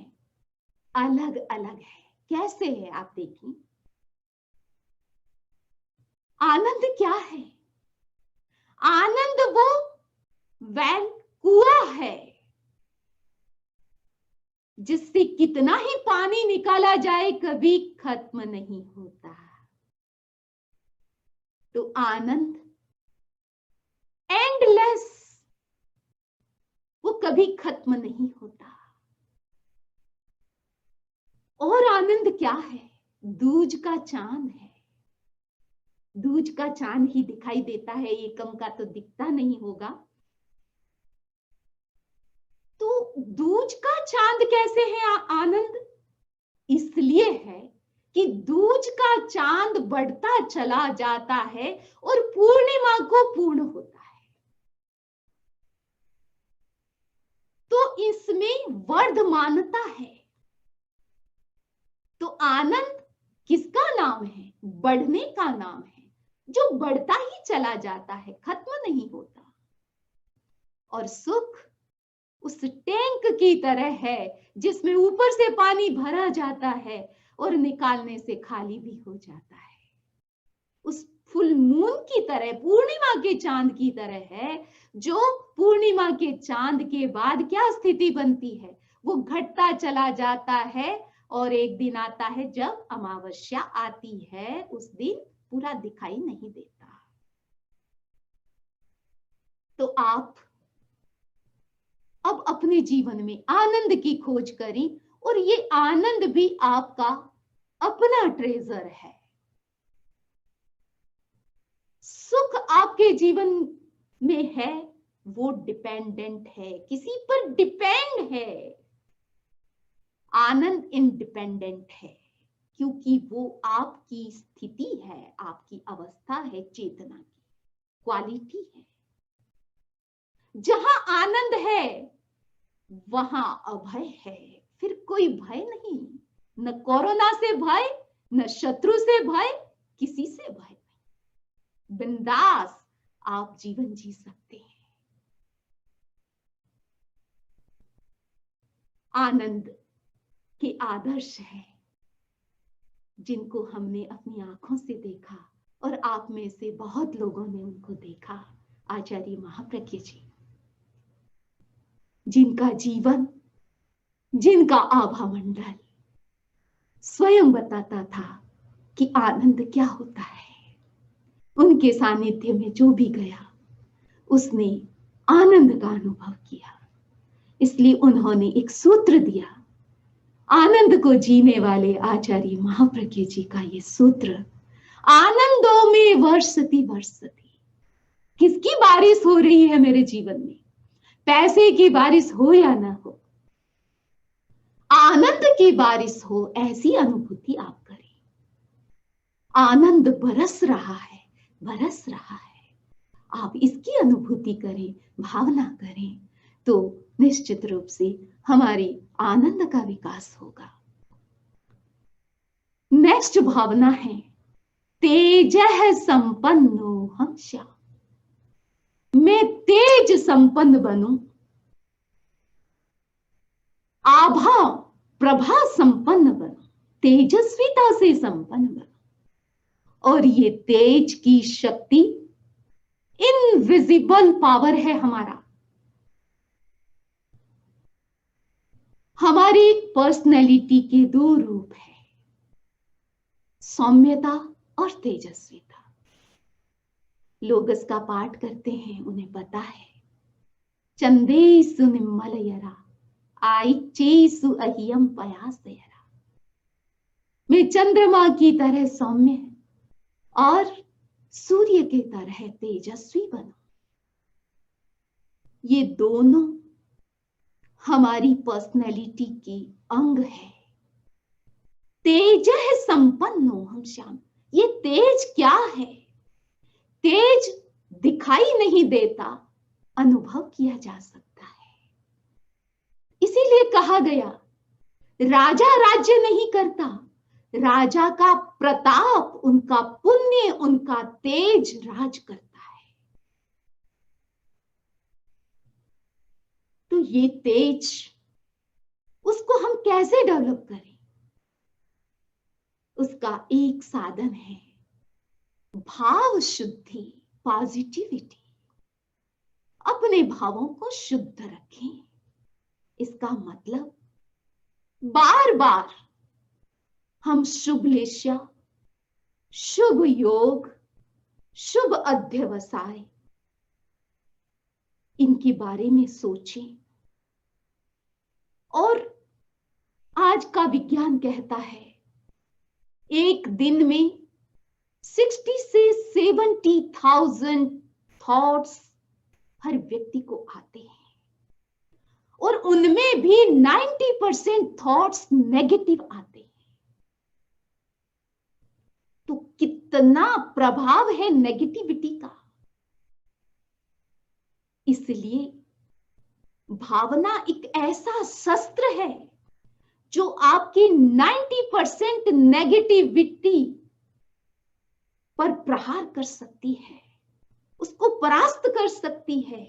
अलग अलग है। कैसे है आप देखिए। आनंद क्या है? आनंद वो वेल कुआं है जिससे कितना ही पानी निकाला जाए कभी खत्म नहीं होता। तो आनंद एंडलेस, वो कभी खत्म नहीं होता। और आनंद क्या है? दूज का चांद है। दूज का चांद ही दिखाई देता है, एकम का तो दिखता नहीं होगा। तो दूज का चांद कैसे है आनंद? इसलिए है कि दूज का चांद बढ़ता चला जाता है और पूर्णिमा को पूर्ण होता है। तो इसमें वर्धमानता है। तो आनंद किसका नाम है? बढ़ने का नाम है, जो बढ़ता ही चला जाता है, खत्म नहीं होता। और सुख उस टैंक की तरह है जिसमें ऊपर से पानी भरा जाता है और निकालने से खाली भी हो जाता है। उस फुल मून की तरह, पूर्णिमा के चांद की तरह है, जो पूर्णिमा के चांद के बाद क्या स्थिति बनती है? वो घटता चला जाता है और एक दिन आता है जब अमावस्या आती है, उस दिन पूरा दिखाई नहीं देता। तो आप अब अपने जीवन में आनंद की खोज करें, और ये आनंद भी आपका अपना ट्रेजर है। सुख आपके जीवन में है, वो डिपेंडेंट है, किसी पर डिपेंड है। आनंद इंडिपेंडेंट है, क्योंकि वो आपकी स्थिति है, आपकी अवस्था है, चेतना की क्वालिटी है। जहां आनंद है वहां अभय है, फिर कोई भय नहीं। न कोरोना से भय, न शत्रु से भय, किसी से भय नहीं। बिंदास आप जीवन जी सकते हैं। आनंद के आदर्श है जिनको हमने अपनी आंखों से देखा, और आप में से बहुत लोगों ने उनको देखा। आचार्य महाप्रज्ञ जी, जिनका जीवन, जिनका आभा मंडल स्वयं बताता था कि आनंद क्या होता है। उनके सानिध्य में जो भी गया उसने आनंद का अनुभव किया। इसलिए उन्होंने एक सूत्र दिया, आनंद को जीने वाले आचार्य महाप्रज्ञ जी का ये सूत्र, आनंदों में वर्षति वर्षति। किसकी बारिश हो रही है मेरे जीवन में? पैसे की बारिश हो या ना हो, आनंद की बारिश हो, ऐसी अनुभूति आप करें। आनंद बरस रहा है, बरस रहा है, आप इसकी अनुभूति करें, भावना करें, तो निश्चित रूप से हमारी आनंद का विकास होगा। नेक्स्ट भावना है तेजः संपन्नो हम श्याम। मैं तेज संपन्न बनूं, आभा प्रभा संपन्न बनूं, तेजस्विता से संपन्न बनूं। और ये तेज की शक्ति इनविजिबल पावर है हमारा। हमारी पर्सनैलिटी के दो रूप है, सौम्यता और तेजस्विता। लोग इसका पाठ करते हैं, उन्हें पता है, चंदेसु निम्मलयरा आइचेसु अहियम पयासयरा। मैं चंद्रमा की तरह सौम्य और सूर्य की तरह तेजस्वी बनूं। ये दोनों हमारी पर्सनैलिटी की अंग है। तेजः संपन्नो हम श्याम। ये तेज क्या है? तेज दिखाई नहीं देता, अनुभव किया जा सकता है। इसीलिए कहा गया, राजा राज्य नहीं करता, राजा का प्रताप, उनका पुण्य, उनका तेज राज करता है। तो ये तेज, उसको हम कैसे डेवलप करें? उसका एक साधन है भाव शुद्धि, पॉजिटिविटी। अपने भावों को शुद्ध रखें। इसका मतलब बार बार हम शुभ लेशा, शुभ योग, शुभ अध्यवसाय, इनके बारे में सोचें। और आज का विज्ञान कहता है, एक दिन में 60 से 70,000 थॉट्स हर व्यक्ति को आते हैं, और उनमें भी 90% थॉट्स नेगेटिव आते हैं। तो कितना प्रभाव है नेगेटिविटी का। इसलिए भावना एक ऐसा शस्त्र है जो आपकी 90% नेगेटिविटी पर प्रहार कर सकती है, उसको परास्त कर सकती है।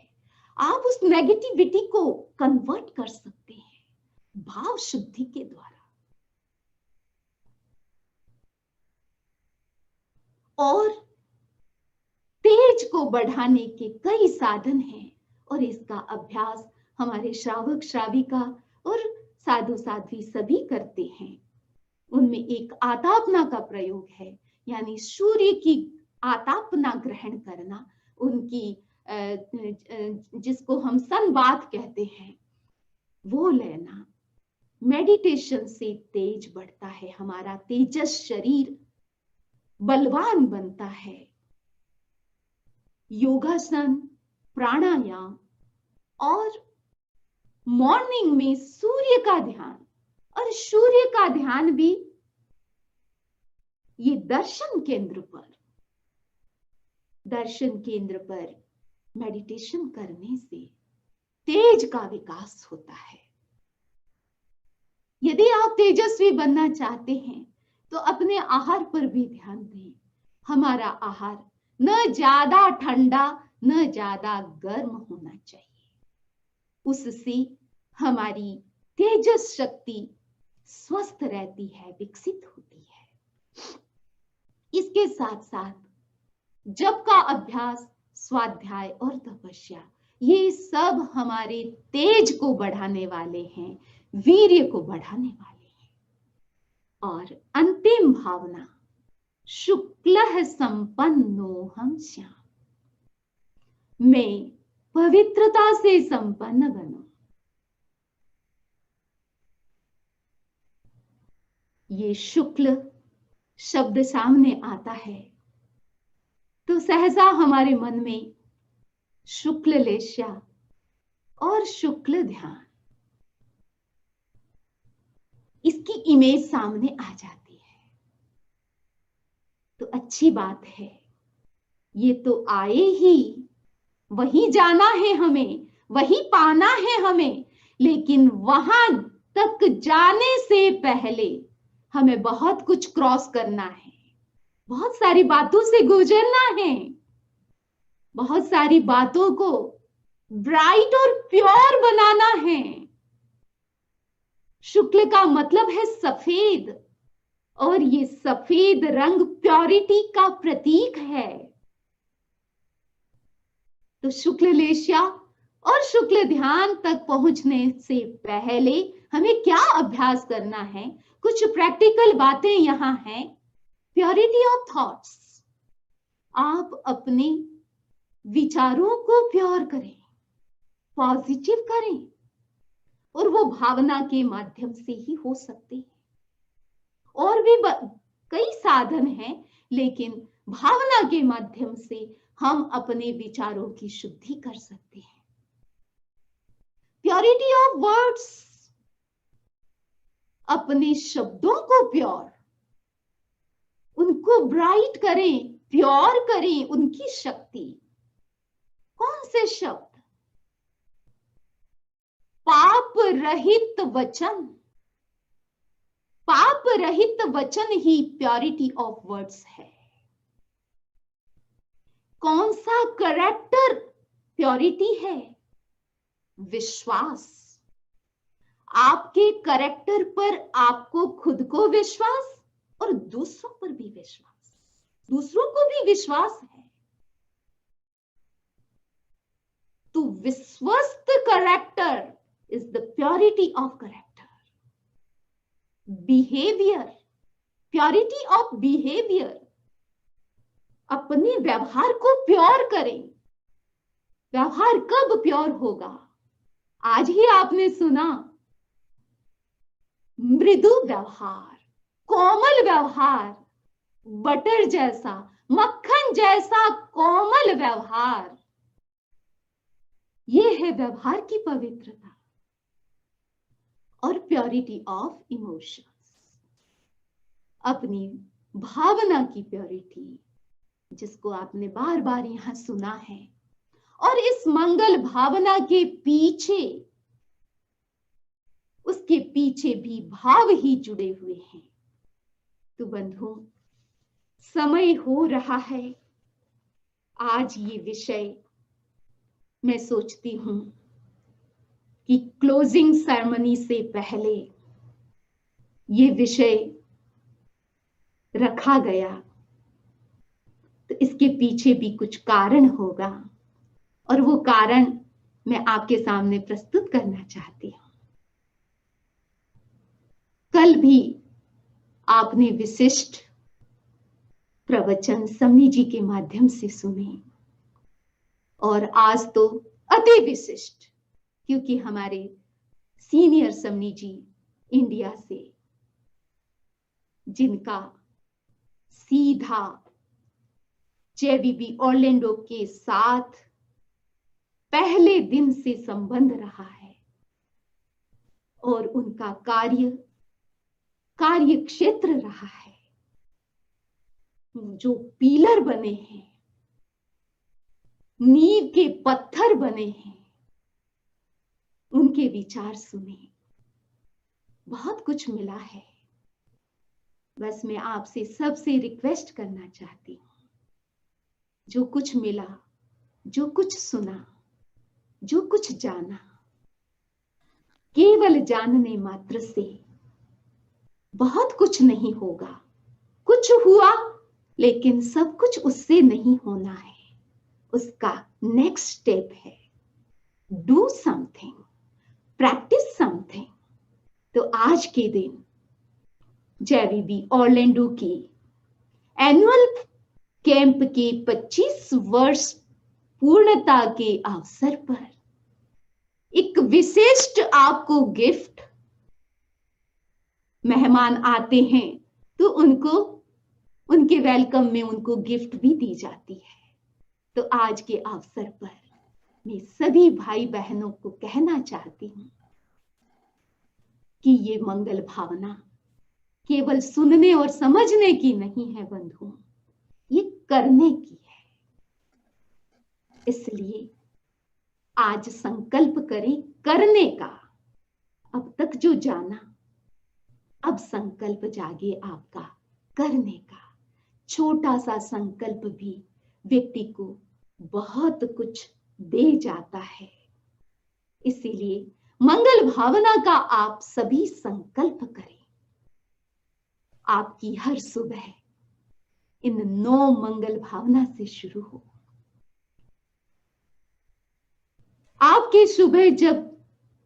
आप उस नेगेटिविटी को कन्वर्ट कर सकते हैं भाव शुद्धि के द्वारा। और तेज को बढ़ाने के कई साधन हैं, और इसका अभ्यास हमारे श्रावक श्राविका और साधु साध्वी सभी करते हैं। उनमें एक आतापना का प्रयोग है, यानी सूर्य की आतापना ग्रहण करना, उनकी जिसको हम सनबाथ कहते हैं, वो लेना। मेडिटेशन से तेज बढ़ता है, हमारा तेजस शरीर बलवान बनता है। योगासन, प्राणायाम और मॉर्निंग में सूर्य का ध्यान, और सूर्य का ध्यान भी ये दर्शन केंद्र पर मेडिटेशन करने से तेज का विकास होता है। यदि आप तेजस्वी बनना चाहते हैं तो अपने आहार पर भी ध्यान दें। हमारा आहार न ज्यादा ठंडा न ज्यादा गर्म होना चाहिए, उससे हमारी तेजस शक्ति स्वस्थ रहती है, विकसित होती है। इसके साथ साथ जप का अभ्यास, स्वाध्याय और तपस्या, ये सब हमारे तेज को बढ़ाने वाले हैं, वीर्य को बढ़ाने वाले हैं। और अंतिम भावना, शुक्लः संपन्नो हम श्याम। मैं पवित्रता से संपन्न बनूं। ये शुक्ल शब्द सामने आता है तो सहसा हमारे मन में शुक्ल लेशा और शुक्ल ध्यान, इसकी इमेज सामने आ जाती है। तो अच्छी बात है, ये तो आए ही, वहीं जाना है हमें, वहीं पाना है हमें, लेकिन वहां तक जाने से पहले हमें बहुत कुछ क्रॉस करना है, बहुत सारी बातों से गुजरना है, बहुत सारी बातों को ब्राइट और प्योर बनाना है। शुक्ल का मतलब है सफेद, और ये सफेद रंग प्योरिटी का प्रतीक है। तो शुक्ल लेशा और शुक्ल ध्यान तक पहुंचने से पहले हमें क्या अभ्यास करना है, कुछ प्रैक्टिकल बातें यहाँ हैं। प्योरिटी ऑफ थॉट्स, आप अपने विचारों को प्योर करें, पॉजिटिव करें, और वो भावना के माध्यम से ही हो सकते हैं। और भी कई साधन हैं, लेकिन भावना के माध्यम से हम अपने विचारों की शुद्धि कर सकते हैं। प्योरिटी ऑफ वर्ड्स, अपने शब्दों को प्योर, उनको ब्राइट करें, प्योर करें, उनकी शक्ति। कौन से शब्द? पाप रहित वचन, पाप रहित वचन ही प्योरिटी ऑफ वर्ड्स है। कौन सा कैरेक्टर प्योरिटी है? विश्वास। आपके कैरेक्टर पर आपको खुद को विश्वास और दूसरों पर भी विश्वास, दूसरों को भी विश्वास है। तो विश्वस्त character is the purity of character. Behavior, purity of behavior, अपने व्यवहार को प्योर करें। व्यवहार कब प्योर होगा? आज ही आपने सुना, मृदु व्यवहार, कोमल व्यवहार, बटर जैसा, मक्खन जैसा कोमल व्यवहार, यह है व्यवहार की पवित्रता। और प्योरिटी ऑफ इमोशंस, अपनी भावना की प्योरिटी, जिसको आपने बार बार यहां सुना है। और इस मंगल भावना के पीछे, उसके पीछे भी भाव ही जुड़े हुए हैं। तो बंधुओं, समय हो रहा है। आज ये विषय मैं सोचती हूं कि क्लोजिंग सेरेमनी से पहले ये विषय रखा गया, तो इसके पीछे भी कुछ कारण होगा, और वो कारण मैं आपके सामने प्रस्तुत करना चाहती हूं। कल भी आपने विशिष्ट प्रवचन समनी जी के माध्यम से सुने, और आज तो अति विशिष्ट, क्योंकि हमारे सीनियर समनी जी इंडिया से, जिनका सीधा जेवीबी ऑरलैंडो के साथ पहले दिन से संबंध रहा है, और उनका कार्य क्षेत्र रहा है, जो पिलर बने हैं, नींव के पत्थर बने हैं, उनके विचार सुने। बहुत कुछ मिला है। बस मैं आपसे सबसे रिक्वेस्ट करना चाहती हूं, जो कुछ मिला, जो कुछ सुना, जो कुछ जाना, केवल जानने मात्र से बहुत कुछ नहीं होगा। कुछ हुआ, लेकिन सब कुछ उससे नहीं होना है। उसका नेक्स्ट स्टेप है डू समथिंग, प्रैक्टिस समथिंग। तो आज के दिन जेवीबी ऑरलैंडो की एनुअल कैंप के 25 वर्ष पूर्णता के अवसर पर एक विशिष्ट आपको गिफ्ट, मेहमान आते हैं तो उनको, उनके वेलकम में उनको गिफ्ट भी दी जाती है। तो आज के अवसर पर मैं सभी भाई बहनों को कहना चाहती हूं कि ये मंगल भावना केवल सुनने और समझने की नहीं है बंधुओं, ये करने की है। इसलिए आज संकल्प करें करने का। अब तक जो जाना, अब संकल्प जागे आपका करने का। छोटा सा संकल्प भी व्यक्ति को बहुत कुछ दे जाता है। इसीलिए मंगल भावना का आप सभी संकल्प करें। आपकी हर सुबह इन 9 मंगल भावना से शुरू हो। आपकी सुबह जब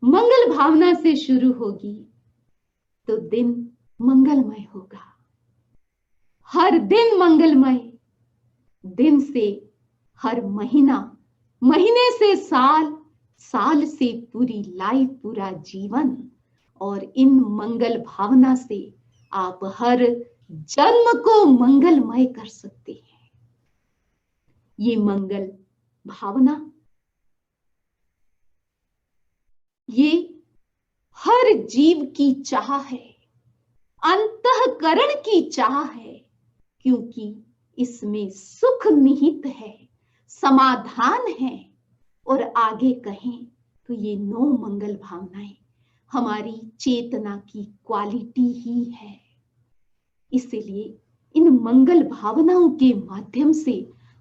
मंगल भावना से शुरू होगी तो दिन मंगलमय होगा। हर दिन मंगलमय, दिन से हर महीना, महीने से साल, साल से पूरी लाइफ, पूरा जीवन। और इन मंगल भावना से आप हर जन्म को मंगलमय कर सकते हैं। ये मंगल भावना, ये हर जीव की चाह है, अंतःकरण की चाह है, क्योंकि इसमें सुख निहित है, समाधान है। और आगे कहें तो ये 9 मंगल भावनाएं हमारी चेतना की क्वालिटी ही है। इसलिए इन मंगल भावनाओं के माध्यम से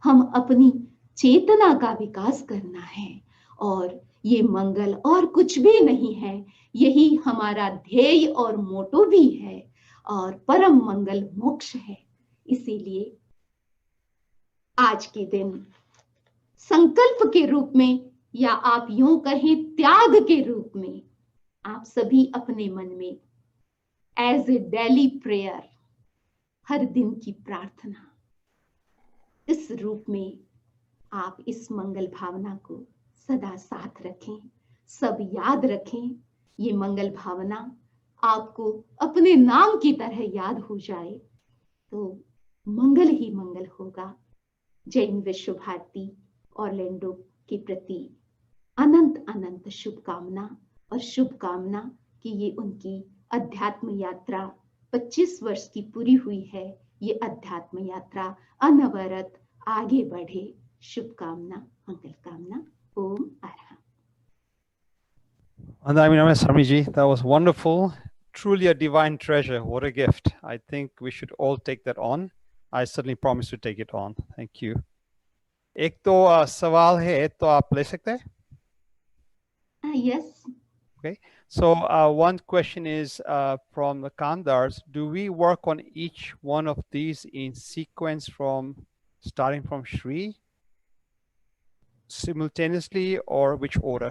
हम अपनी चेतना का विकास करना है। और ये मंगल और कुछ भी नहीं है, यही हमारा ध्येय और मोटो भी है, और परम मंगल मोक्ष है। इसीलिए आज के दिन संकल्प के रूप में, या आप यूं कहें त्याग के रूप में, आप सभी अपने मन में एज ए डेली प्रेयर, हर दिन की प्रार्थना, इस रूप में आप इस मंगल भावना को सदा साथ रखें, सब याद रखें। ये मंगल भावना आपको अपने नाम की तरह याद हो जाए तो मंगल ही मंगल होगा। जैन विश्व भारती ऑरलैंडो के प्रति अनंत अनंत शुभकामना, और शुभकामना कि ये उनकी अध्यात्म यात्रा 25 वर्ष की पूरी हुई है। ये अध्यात्म यात्रा अनवरत आगे बढ़े। शुभकामना, मंगल कामना। ओम Arham. Vandana Swamiji, that was wonderful. Truly a divine treasure. What a gift. I think we should all take that on. I certainly promise to take it on. Thank you. एक तो सवाल है तो आप ले सकते हैं? Yes. Okay. So one question is from the Kandars. Do we work on each one of these in sequence from starting from Shri simultaneously, or which order?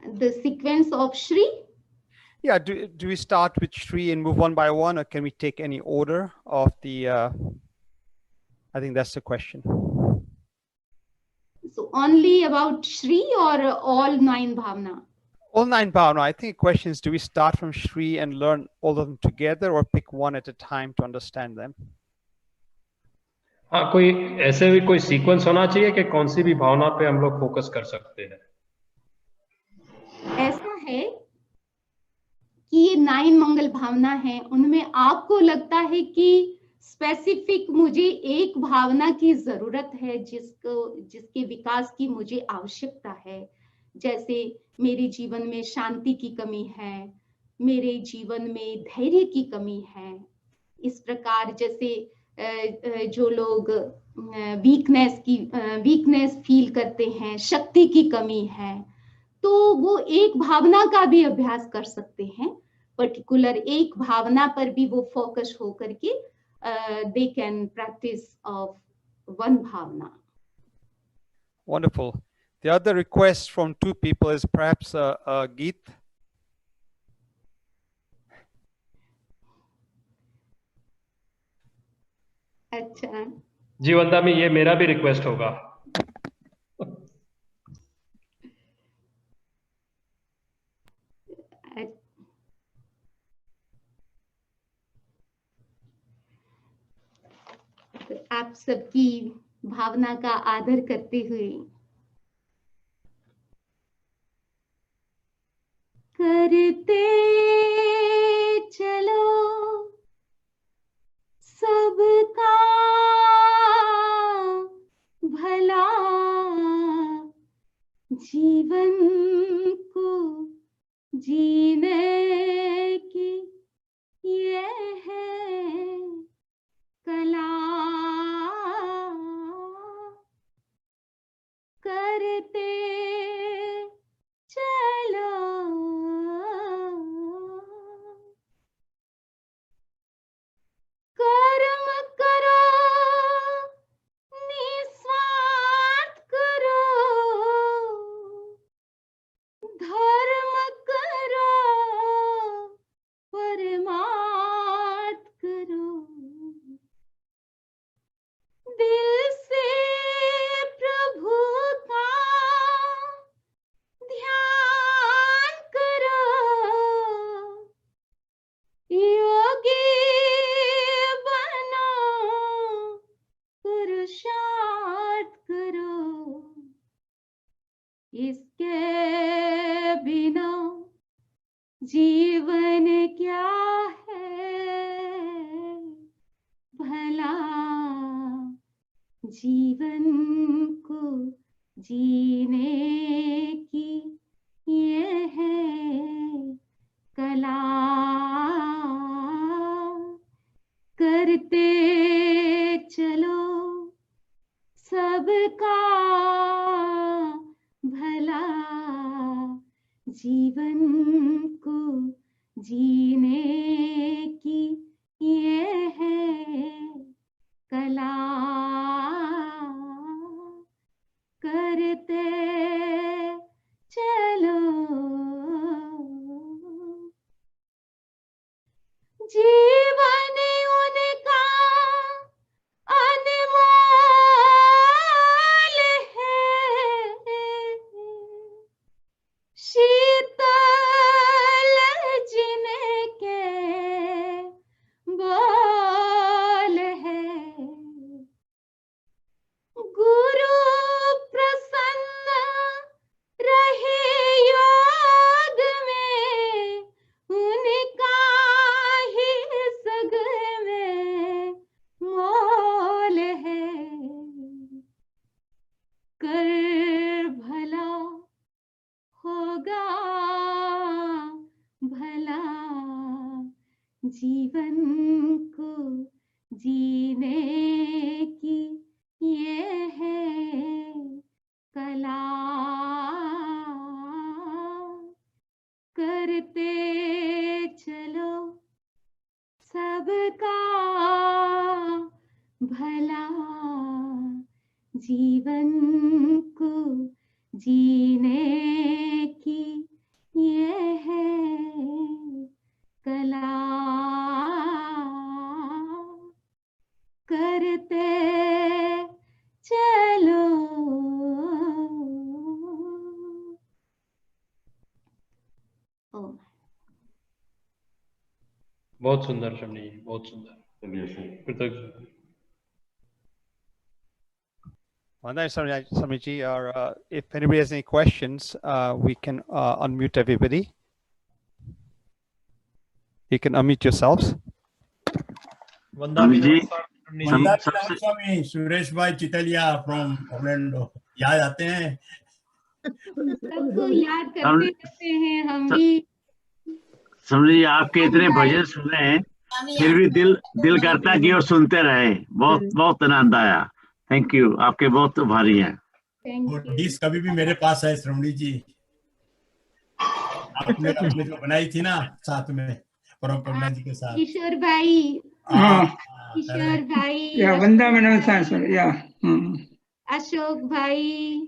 The sequence of Shri? Yeah, do we start with Shri and move one by one, or can we take any order of the, I think that's the question. So only about Shri or all 9 bhavna? All 9 bhavna. I think the question is, do we start from Shri and learn all of them together, or pick one at a time to understand them? हाँ, कोई ऐसे भी कोई sequence होना चाहिए कि कौन सी भी भावना पे हम लोग फोकस कर सकते हैं। ऐसा है कि ये 9 मंगल भावना है, उनमें आपको लगता है कि स्पेसिफिक मुझे एक भावना की जरूरत है, जिसके विकास की मुझे आवश्यकता है। जैसे मेरे जीवन में शांति की कमी है, मेरे जीवन में धैर्य की कमी है। इस प्रकार जैसे जो लोग वीकनेस फील करते हैं, शक्ति की कमी है, तो वो एक भावना का भी अभ्यास कर सकते हैं। पर्टिकुलर एक भावना पर भी वो फोकस हो करके they can practice of one bhavana. Wonderful. The other request from 2 people is perhaps a Geet. अच्छा, जी वंदा में ये मेरा भी रिक्वेस्ट होगा। तो आप सबकी भावना का आदर करते हुए करते चलो सबका भला, जीवन को जीने की ये है कला। करते चलो कर्म करो, निस्वार्थ करो, जीवन क्या है भला, जीवन को जीने की ये है कला, करते चलो सबका भला, जीवन को जीने की ये है कला, करते चलो जीवन उनका अनमोल है, शीतल जिनके बोल है, गुरु प्रसन्न रहे योग में, उनका ही सग में मोल है, कर भला होगा भला, जीवन को जीने की ये है कला, करते चलो सबका भला, जीवन को जीने की ये है कला, करते चलो। ओम। बहुत सुंदर शमनी जी, बहुत सुंदर, कृतज्ञ। Vandana Swamiji, or if anybody has any questions, we can unmute everybody. You can unmute yourselves. स्वामी सुरेश भाई चितलिया फ्रॉम ऑर्लैंडो याद आते हैं? सबको याद करते रहते हैं हम भी। समझिए आपके इतने भजन सुने हैं, फिर भी दिल करता कि और सुनते रहे। बहुत आनंद आया। थैंक यू, आपके बहुत आभारी हैं। वो डिश कभी भी मेरे पास है श्रवणी जी, आपने अपने जो बनाई थी ना साथ में परम जी के साथ। किशोर भाई, किशोर भाई, वृंदावन, अशोक भाई,